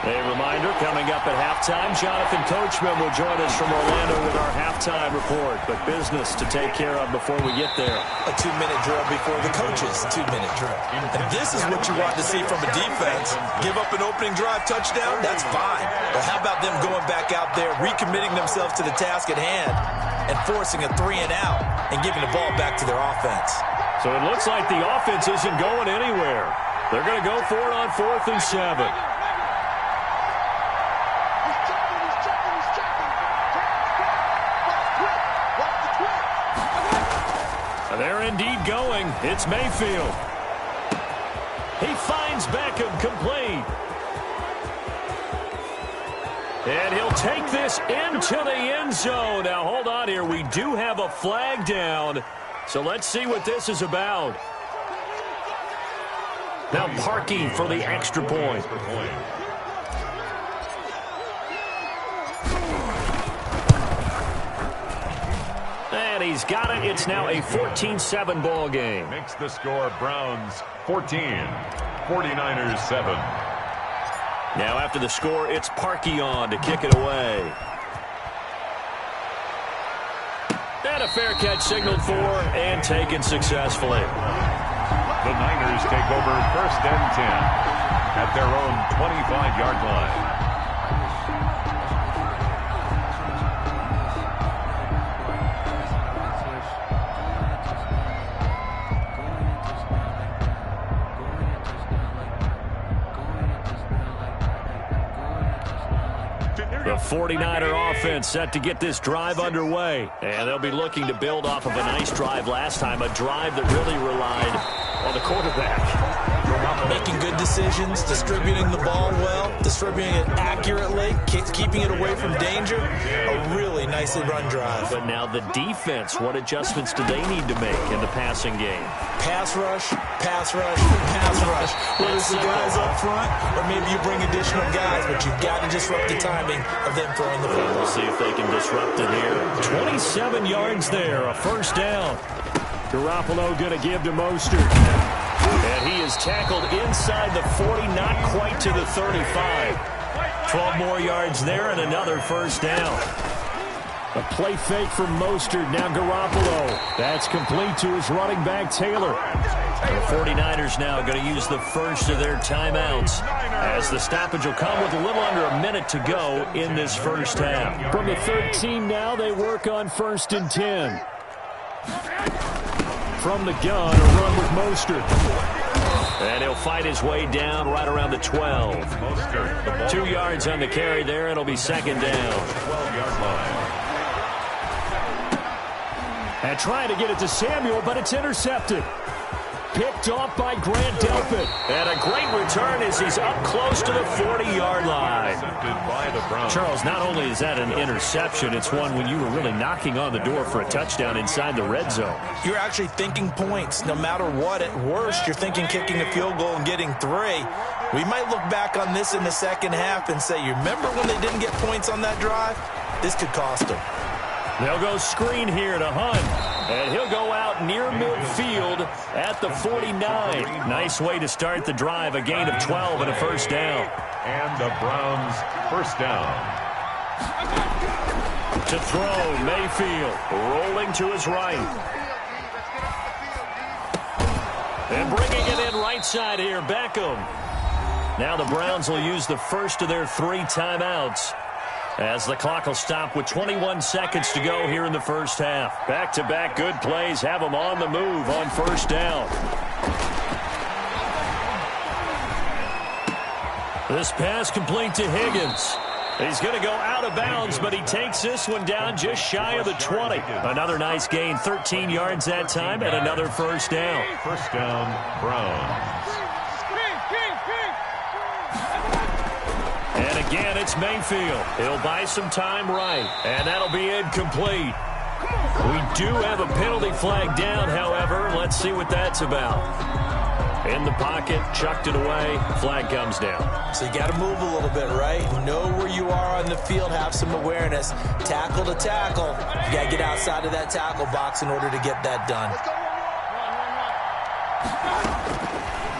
A reminder, coming up at halftime, Jonathan Coachman will join us from Orlando with our halftime report. But business to take care of before we get there. A 2-minute drill before the coach's 2-minute drill. And this is what you want to see from a defense. Give up an opening drive touchdown, that's fine. But how about them going back out there, recommitting themselves to the task at hand, and forcing a 3 and out, and giving the ball back to their offense. So it looks like the offense isn't going anywhere. They're going to go for it on 4th and 7. They're indeed going. It's Mayfield. He finds Beckham complete. And he'll take this into the end zone. Now, hold on here. We do have a flag down. So let's see what this is about. Now parking for the extra point. And he's got it. It's now a 14-7 ball game. Makes the score Browns 14, 49ers 7. Now after the score, it's Parkey on to kick it away. And a fair catch signaled for and taken successfully. The Niners take over 1st and 10 at their own 25-yard line. The 49er offense set to get this drive underway. And they'll be looking to build off of a nice drive last time, a drive that really relied on the quarterback. Making good decisions, distributing the ball well, distributing it accurately, keeping it away from danger. A really nicely run drive. But now the defense, what adjustments do they need to make in the passing game? Pass rush, pass rush, pass rush. Whether it's the guys up front or maybe you bring additional guys, but you've got to disrupt the timing of them throwing the football. We'll see if they can disrupt it here. 27 yards there, a first down. Garoppolo going to give to Mostert. And he is tackled inside the 40, not quite to the 35. 12 more yards there and another first down. A play fake from Mostert, now Garoppolo. That's complete to his running back, Taylor. The 49ers now going to use the first of their timeouts, as the stoppage will come with a little under a minute to go in this first half. From the 13 now, they work on 1st and 10. From the gun, a run with Mostert. And he'll fight his way down right around the 12. Mostert, 2 yards on the carry there, and it'll be second down. 12-yard line. And trying to get it to Samuel, but it's intercepted. Picked off by Grant Delpit. And a great return as he's up close to the 40-yard line. Charles, not only is that an interception, it's one when you were really knocking on the door for a touchdown inside the red zone. You're actually thinking points. No matter what, at worst, you're thinking kicking a field goal and getting 3. We might look back on this in the second half and say, you remember when they didn't get points on that drive? This could cost them. They'll go screen here to Hunt, and he'll go out near midfield at the 49. Nice way to start the drive, a gain of 12 and a first down. And the Browns first down. To throw, Mayfield rolling to his right. And bringing it in right side here, Beckham. Now the Browns will use the first of their 3 timeouts, as the clock will stop with 21 seconds to go here in the first half. Back-to-back good plays have them on the move on first down. This pass complete to Higgins. He's going to go out of bounds, but he takes this one down just shy of the 20. Another nice gain, 13 yards that time, and another first down. First down, Browns. And again, it's Mayfield. He'll buy some time right, and that'll be incomplete. We do have a penalty flag down, however. Let's see what that's about. In the pocket, chucked it away, flag comes down. So you got to move a little bit, right? Know where you are on the field, have some awareness. Tackle to tackle. You got to get outside of that tackle box in order to get that done.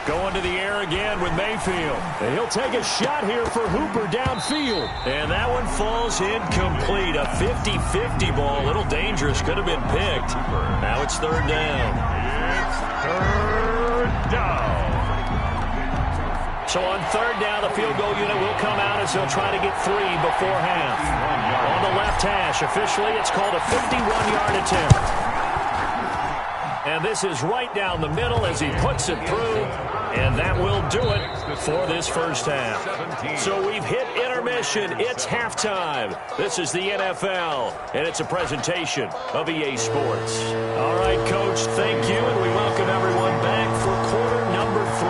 Going to the air again with Mayfield. And he'll take a shot here for Hooper downfield. And that one falls incomplete. A 50-50 ball. A little dangerous. Could have been picked. Now it's third down. It's third down. So on third down, the field goal unit will come out as they'll try to get 3 before half. On the left hash, officially, it's called a 51-yard attempt. And this is right down the middle as he puts it through. And that will do it for this first half. So we've hit intermission. It's halftime. This is the NFL, and it's a presentation of EA Sports. All right, Coach, thank you, and we welcome everyone back for quarter number 3.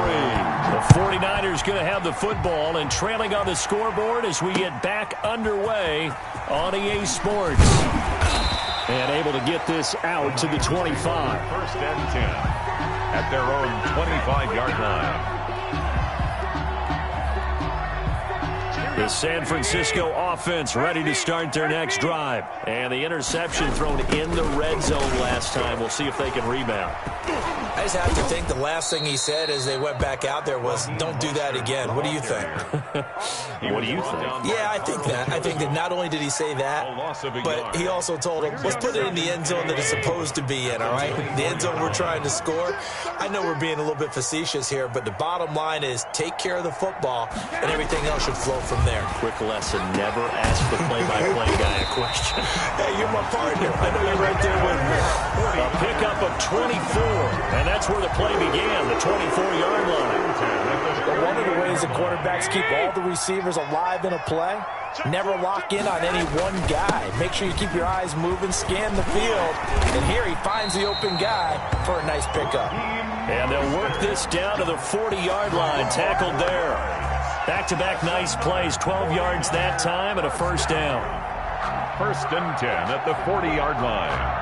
The 49ers going to have the football and trailing on the scoreboard as we get back underway on EA Sports. And able to get this out to the 25. First and 10 at their own 25-yard line. The San Francisco offense ready to start their next drive. And the interception thrown in the red zone last time. We'll see if they can rebound. I just have to think the last thing he said as they went back out there was, don't do that again. What do you think? What do you think? Yeah, I think that. I think that not only did he say that, but he also told him, let's put it in the end zone that it's supposed to be in, all right? The end zone we're trying to score. I know we're being a little bit facetious here, but the bottom line is take care of the football, and everything else should flow from there. Quick lesson, never ask the play-by-play guy a question. Hey, you're my partner. I know you're right there with me. A pickup of 24, and that's where the play began, the 24-yard line. Well, one of the ways that quarterbacks keep all the receivers alive in a play, never lock in on any one guy. Make sure you keep your eyes moving, scan the field, and here he finds the open guy for a nice pickup. And they'll work this down to the 40-yard line, tackled there. Back-to-back nice plays, 12 yards that time and a first down. 1st and 10 at the 40-yard line.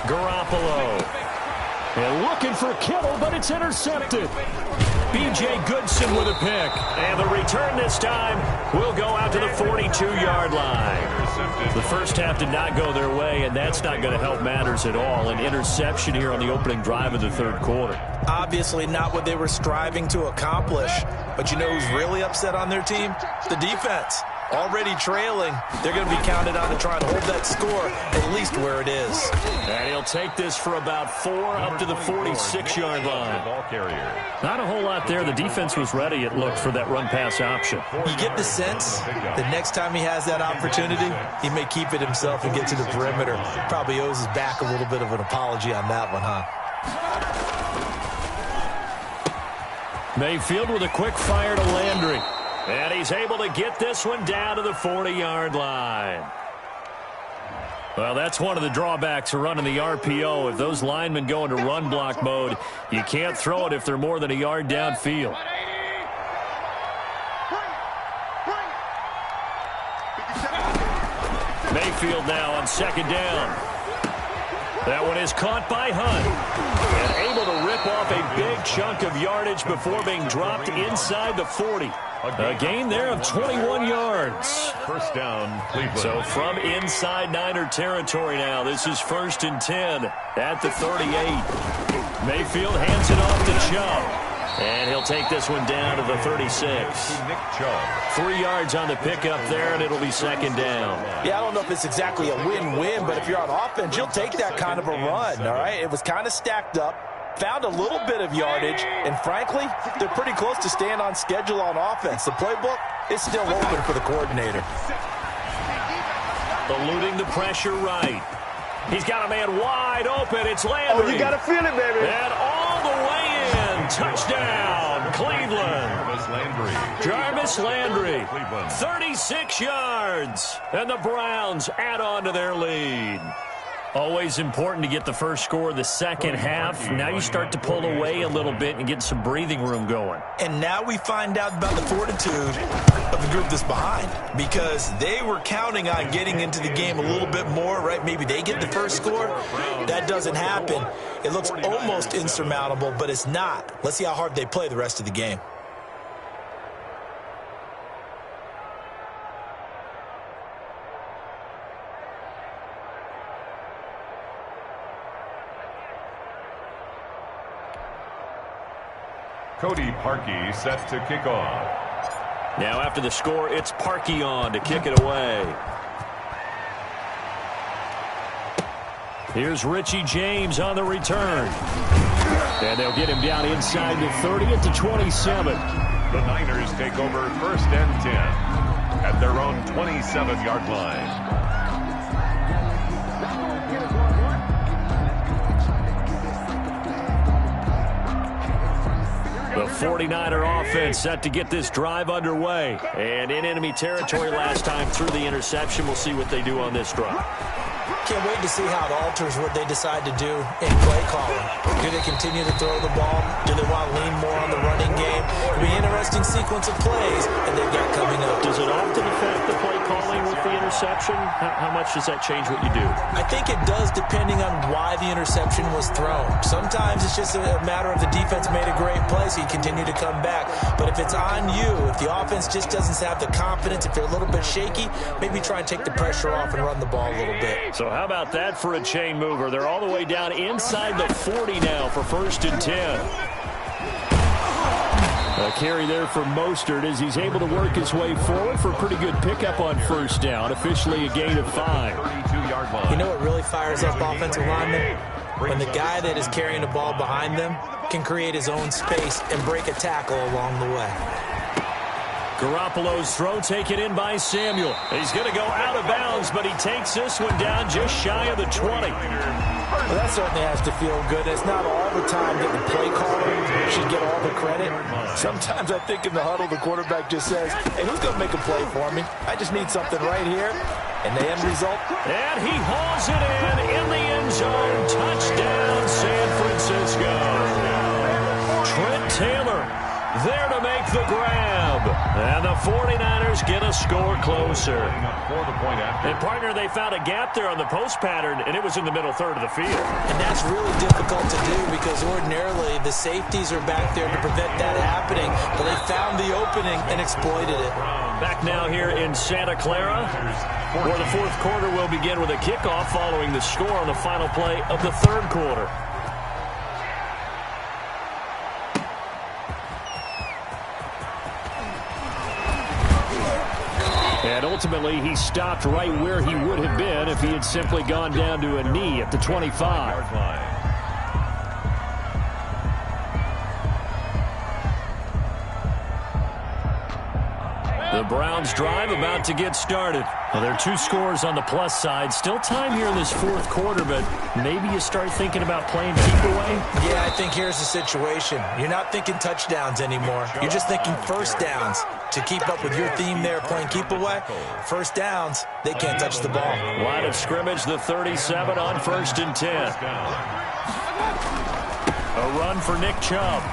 Garoppolo. And looking for Kittle, but it's intercepted. B.J. Goodson with a pick. And the return this time will go out to the 42-yard line. The first half did not go their way, and that's not going to help matters at all. An interception here on the opening drive of the third quarter. Obviously not what they were striving to accomplish. But you know who's really upset on their team? The defense. Already trailing, they're going to be counted on to try and hold that score at least where it is. And he'll take this for about 4 up to the 46-yard line. Not a whole lot there. The defense was ready, it looked, for that run-pass option. You get the sense that next time he has that opportunity, he may keep it himself and get to the perimeter. Probably owes his back a little bit of an apology on that one, huh? Mayfield with a quick fire to Landry. And he's able to get this one down to the 40-yard line. Well, that's one of the drawbacks of running the RPO. If those linemen go into run block mode, you can't throw it if they're more than a yard downfield. Mayfield now on 2nd down. That one is caught by Hunt. And able to rip off a big chunk of yardage before being dropped inside the 40. A gain there of 21 yards. First down, Cleveland. So from inside Niner territory now, this is 1st and 10 at the 38. Mayfield hands it off to Chubb. And he'll take this one down to the 36. Nick Chubb. 3 yards on the pickup there, and it'll be 2nd down. Yeah, I don't know if it's exactly a win-win, but if you're on offense, you'll take that kind of a run, all right? It was kind of stacked up. Found a little bit of yardage, and frankly, they're pretty close to staying on schedule on offense. The playbook is still open for the coordinator. Eluding the pressure right. He's got a man wide open. It's Landry. Oh, you got to feel it, baby. And all the way in. Touchdown, Cleveland. Jarvis Landry. 36 yards. And the Browns add on to their lead. Always important to get the first score of the second half. Now you start to pull away a little bit and get some breathing room going. And now we find out about the fortitude of the group that's behind, because they were counting on getting into the game a little bit more, right? Maybe they get the first score. That doesn't happen. It looks almost insurmountable, but it's not. Let's see how hard they play the rest of the game. Cody Parkey set to kick off. Now after the score, it's Parkey on to kick it away. Here's Richie James on the return. And they'll get him down inside the 30 at the 27. The Niners take over 1st and 10 at their own 27-yard line. The 49er offense set to get this drive underway. And in enemy territory last time through the interception. We'll see what they do on this drive. can't wait to see how it alters what they decide to do in play calling. Do they continue to throw the ball? Do they want to lean more on the running game? It'll be an interesting sequence of plays that they've got coming up. Does it often affect the play calling with the interception? How much does that change what you do? I think it does, depending on why the interception was thrown. Sometimes it's just a matter of the defense made a great play, so you continue to come back. But if it's on you, if the offense just doesn't have the confidence, if they're a little bit shaky, maybe try and take the pressure off and run the ball a little bit. So how about that for a chain mover? They're all the way down inside the 40 now for 1st and 10. A carry there for Mostert as he's able to work his way forward for a pretty good pickup on 1st down. Officially a gain of 5. You know what really fires up offensive linemen? When the guy that is carrying the ball behind them can create his own space and break a tackle along the way. Garoppolo's throw taken in by Samuel. He's going to go out of bounds, but he takes this one down just shy of the 20. Well, that certainly has to feel good. It's not all the time that the play caller should get all the credit. Sometimes I think in the huddle, the quarterback just says, hey, who's going to make a play for me? I just need something right here. And the end result? And he hauls it in the end zone. Touchdown, San Francisco. Trent Taylor there to make the grab. And the 49ers get a score closer. And, partner, they found a gap there on the post pattern, and it was in the middle third of the field. And that's really difficult to do because ordinarily the safeties are back there to prevent that happening. But they found the opening and exploited it. Back now here in Santa Clara, where the 4th quarter will begin with a kickoff following the score on the final play of the 3rd quarter. And ultimately, he stopped right where he would have been if he had simply gone down to a knee at the 25. The Browns drive about to get started. Well, there are 2 scores on the plus side. Still time here in this 4th quarter, but maybe you start thinking about playing keep away? Yeah, I think here's the situation. You're not thinking touchdowns anymore. You're just thinking 1st downs. To keep up with your theme there, playing keep away, 1st downs, they can't touch the ball. Line of scrimmage, the 37 on 1st and 10. A run for Nick Chubb.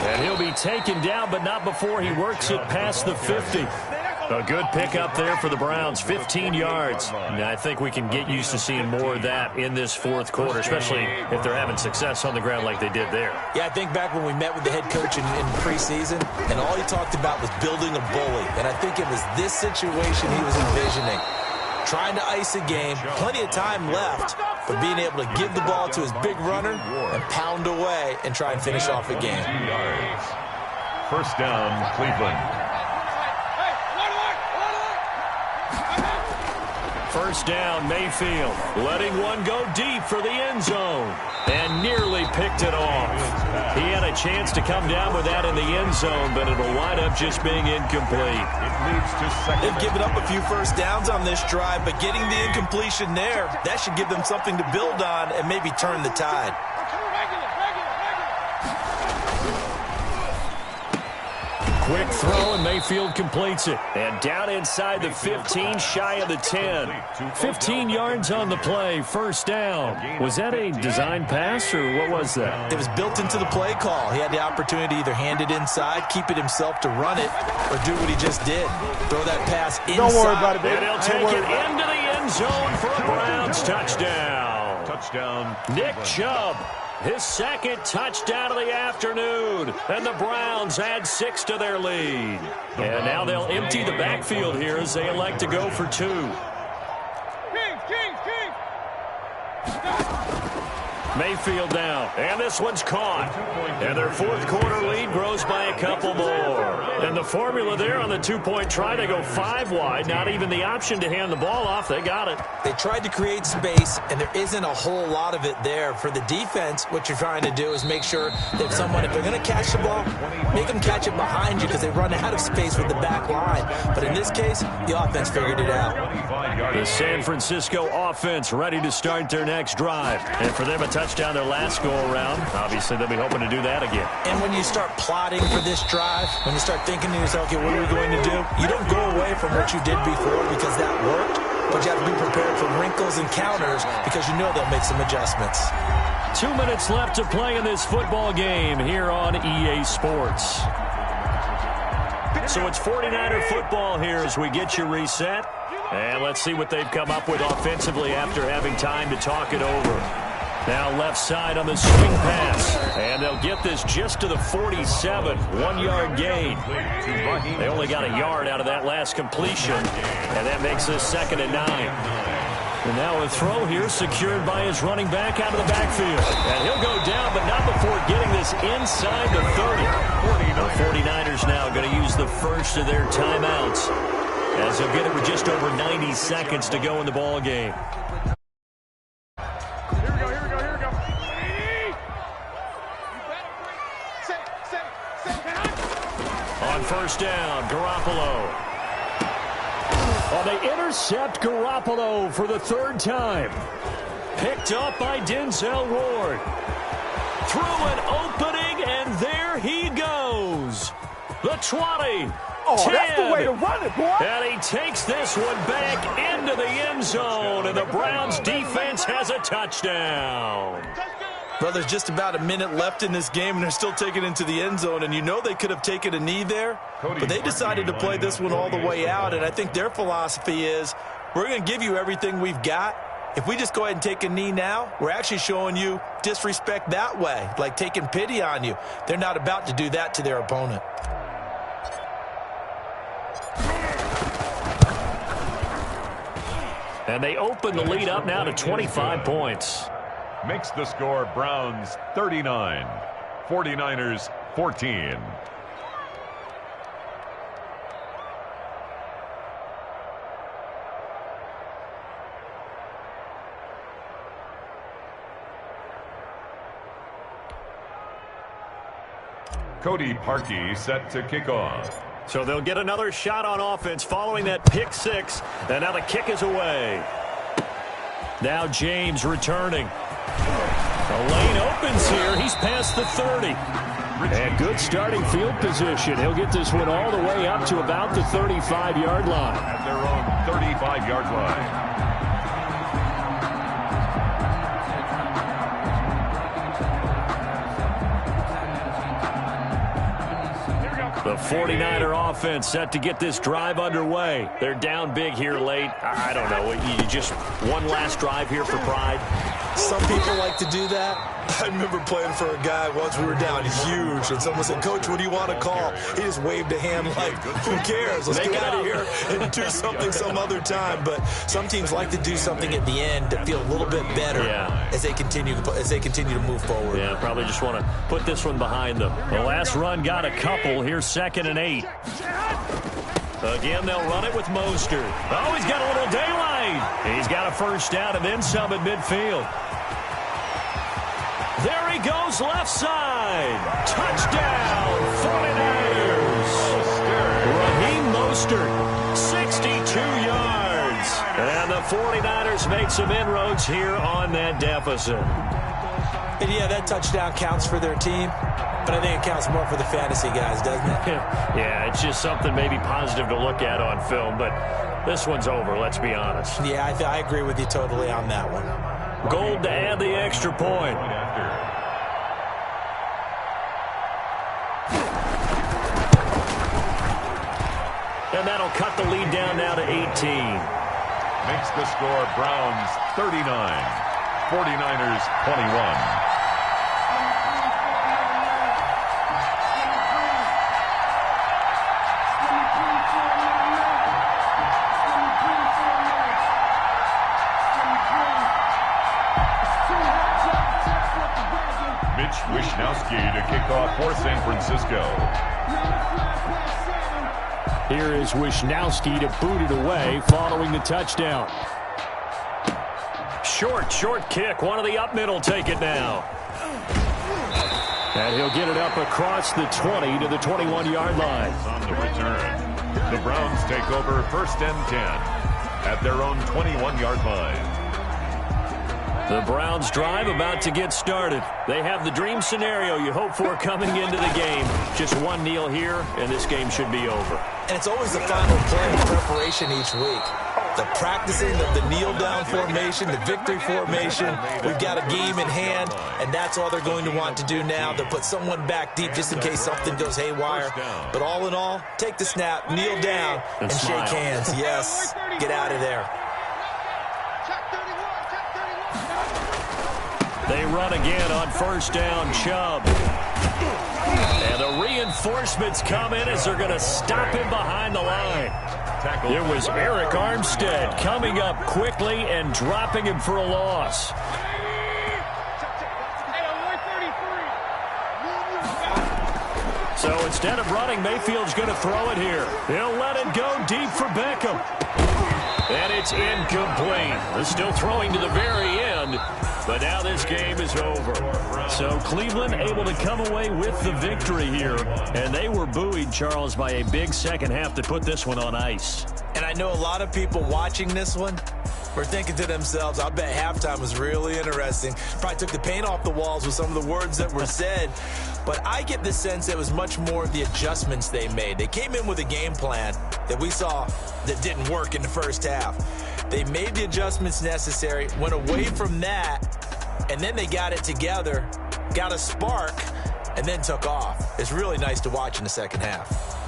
And he'll be taken down, but not before he works it past the 50. A good pickup there for the Browns, 15 yards. Now, I think we can get used to seeing more of that in this 4th quarter, especially if they're having success on the ground like they did there. Yeah, I think back when we met with the head coach in preseason, and all he talked about was building a bully. And I think it was this situation he was envisioning. Trying to ice a game, plenty of time left, but being able to give the ball to his big runner and pound away and try and finish off a game. 1st down, Cleveland. 1st down, Mayfield. Letting one go deep for the end zone. And nearly picked it off. He had a chance to come down with that in the end zone, but it'll wind up just being incomplete. They've given up a few 1st downs on this drive, but getting the incompletion there, that should give them something to build on and maybe turn the tide. Quick throw, and Mayfield completes it. And down inside the 15, shy of the 10. 15 yards on the play, 1st down. Was that a design pass, or what was that? It was built into the play call. He had the opportunity to either hand it inside, keep it himself to run it, or do what he just did. Throw that pass inside. Don't worry about it, baby. And he'll take it into the end zone for a Browns touchdown. Touchdown, Nick Chubb. His 2nd touchdown of the afternoon. And the Browns add 6 to their lead. And now they'll empty the backfield here as they elect to go for 2. Mayfield down. And this one's caught. And their 4th quarter lead grows by a couple more. And the formula there on the 2-point try, they go 5 wide. Not even the option to hand the ball off. They got it. They tried to create space, and there isn't a whole lot of it there. For the defense, what you're trying to do is make sure that someone, if they're going to catch the ball, make them catch it behind you because they run out of space with the back line. But in this case, the offense figured it out. The San Francisco offense ready to start their next drive. And for them, a touchdown their last go-around. Obviously, they'll be hoping to do that again. And when you start plotting for this drive, when you start thinking to yourself, okay, what are we going to do? You don't go away from what you did before because that worked. but you have to be prepared for wrinkles and counters because you know they'll make some adjustments. 2 minutes left to play in this football game here on EA Sports. So it's 49er football here as we get you reset. And let's see what they've come up with offensively after having time to talk it over. Now left side on the swing pass. And they'll get this just to the 47. 1 yard gain. They only got a yard out of that last completion. And that makes this 2nd and 9. And now a throw here secured by his running back out of the backfield. And he'll go down, but not before getting this inside the 30. The 49ers now going to use the first of their timeouts, as they'll get it with just over 90 seconds to go in the ball game. On first down, Garoppolo. Oh, they intercept Garoppolo for the 3rd time. Picked up by Denzel Ward. Through an opening, and there he goes. The 20. Oh, 10. that's the way to run it, boy. And he takes this one back into the end zone, and the Browns defense has a touchdown. Well, there's just about a minute left in this game, and they're still taking it into the end zone. And you know they could have taken a knee there, but they decided to play this one all the way out. And I think their philosophy is, we're going to give you everything we've got. If we just go ahead and take a knee now, we're actually showing you disrespect that way, like taking pity on you. They're not about to do that to their opponent. And they open the lead up now to 25 points. Makes the score Browns 39, 49ers 14. Cody Parkey set to kick off. So they'll get another shot on offense following that pick 6. And now the kick is away. Now James returning. The lane opens here. He's past the 30. And good starting field position. He'll get this one all the way up to about the 35-yard line. At their own 35-yard line. The 49er offense set to get this drive underway. They're down big here late. I don't know. You just one last drive here for pride. Some people like to do that. I remember playing for a guy once we were down huge, and someone said, "Coach, what do you want to call?" He just waved a hand like, who cares? Let's get out of here and do something some other time. But some teams like to do something at the end to feel a little bit better as they continue to move forward. Yeah, probably just want to put this one behind them. The last run got a couple. Here's 2nd and 8. Again, they'll run it with Mostert. Oh, he's got a little daylight. He's got a first down and then some at midfield. There he goes, left side. Touchdown, 49ers. Raheem Mostert, 62 yards. And the 49ers made some inroads here on that deficit. And yeah, that touchdown counts for their team, but I think it counts more for the fantasy guys, doesn't it? Yeah, it's just something maybe positive to look at on film, but this one's over, let's be honest. Yeah, I agree with you totally on that one. Gold to add the extra point. And that'll cut the lead down now to 18. Makes the score Browns 39, 49ers 21. Wishnowski to kick off for San Francisco. Here is Wishnowski to boot it away following the touchdown. Short kick. One of the up middle take it now. And he'll get it up across the 20 to the 21-yard line. On the return, the Browns take over 1st and 10 at their own 21-yard line. The Browns drive about to get started. They have the dream scenario you hope for coming into the game. Just one kneel here, and this game should be over. And it's always the final play in preparation each week. the practicing of the kneel-down formation, the victory formation. We've got a game in hand, and that's all they're going to want to do now. They'll put someone back deep just in case something goes haywire. But all in all, take the snap, kneel down, and shake hands. Yes, get out of there. They run again on first down, Chubb. And the reinforcements come in as they're going to stop him behind the line. It was Eric Armstead coming up quickly and dropping him for a loss. So instead of running, Mayfield's going to throw it here. He'll let it go deep for Beckham. And it's incomplete. They're still throwing to the very end, but now this game is over. So Cleveland able to come away with the victory here, and they were buoyed, Charles, by a big second half that put this one on ice. And I know a lot of people watching this one were thinking to themselves, I bet halftime was really interesting. Probably took the paint off the walls with some of the words that were said. But I get the sense it was much more of the adjustments they made. They came in with a game plan that we saw that didn't work in the first half. They made the adjustments necessary, went away from that, and then they got it together, got a spark, and then took off. It's really nice to watch in the second half.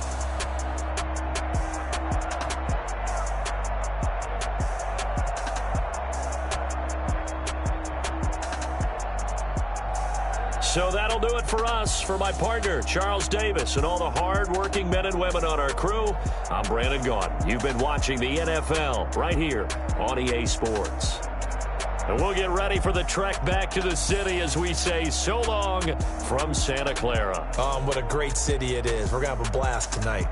So that'll do it for us. For my partner, Charles Davis, and all the hard-working men and women on our crew, I'm Brandon Gaudin. You've been watching the NFL right here on EA Sports. And we'll get ready for the trek back to the city as we say so long from Santa Clara. What a great city it is. We're going to have a blast tonight.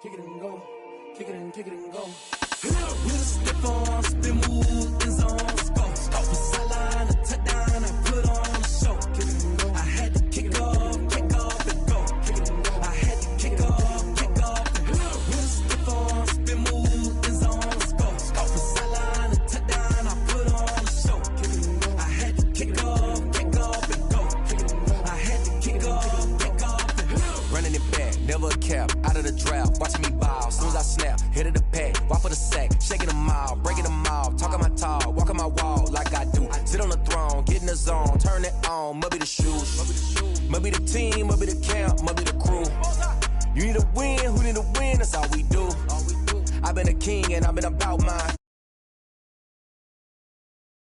Kick it and go. Kick it and kick it and go. With a stiff on, spin move, in zone, score. Off the sideline, a touchdown, I put on a show. Kick it and go. I had to kick off and go. Kick it and go. I had to kick off and go. With a stiff on, spin move, in zone, score. Off the sideline, a touchdown, I put on a show. Kick it and go. I had to kick off and go. Kick it and go. I had to kick off and go. Running it back, never a cap, out of the draft, watching me ball, soon as I snap, hit of the pack, walk for the sack, shaking them all, breaking them off, talking my talk, walking my wall like I do, sit on the throne, get in the zone, turn it on, must be the shoes, must be the team, must be the camp, must be the crew, you need a win, who need a win, that's all we do, I've been a king and I've been about mine.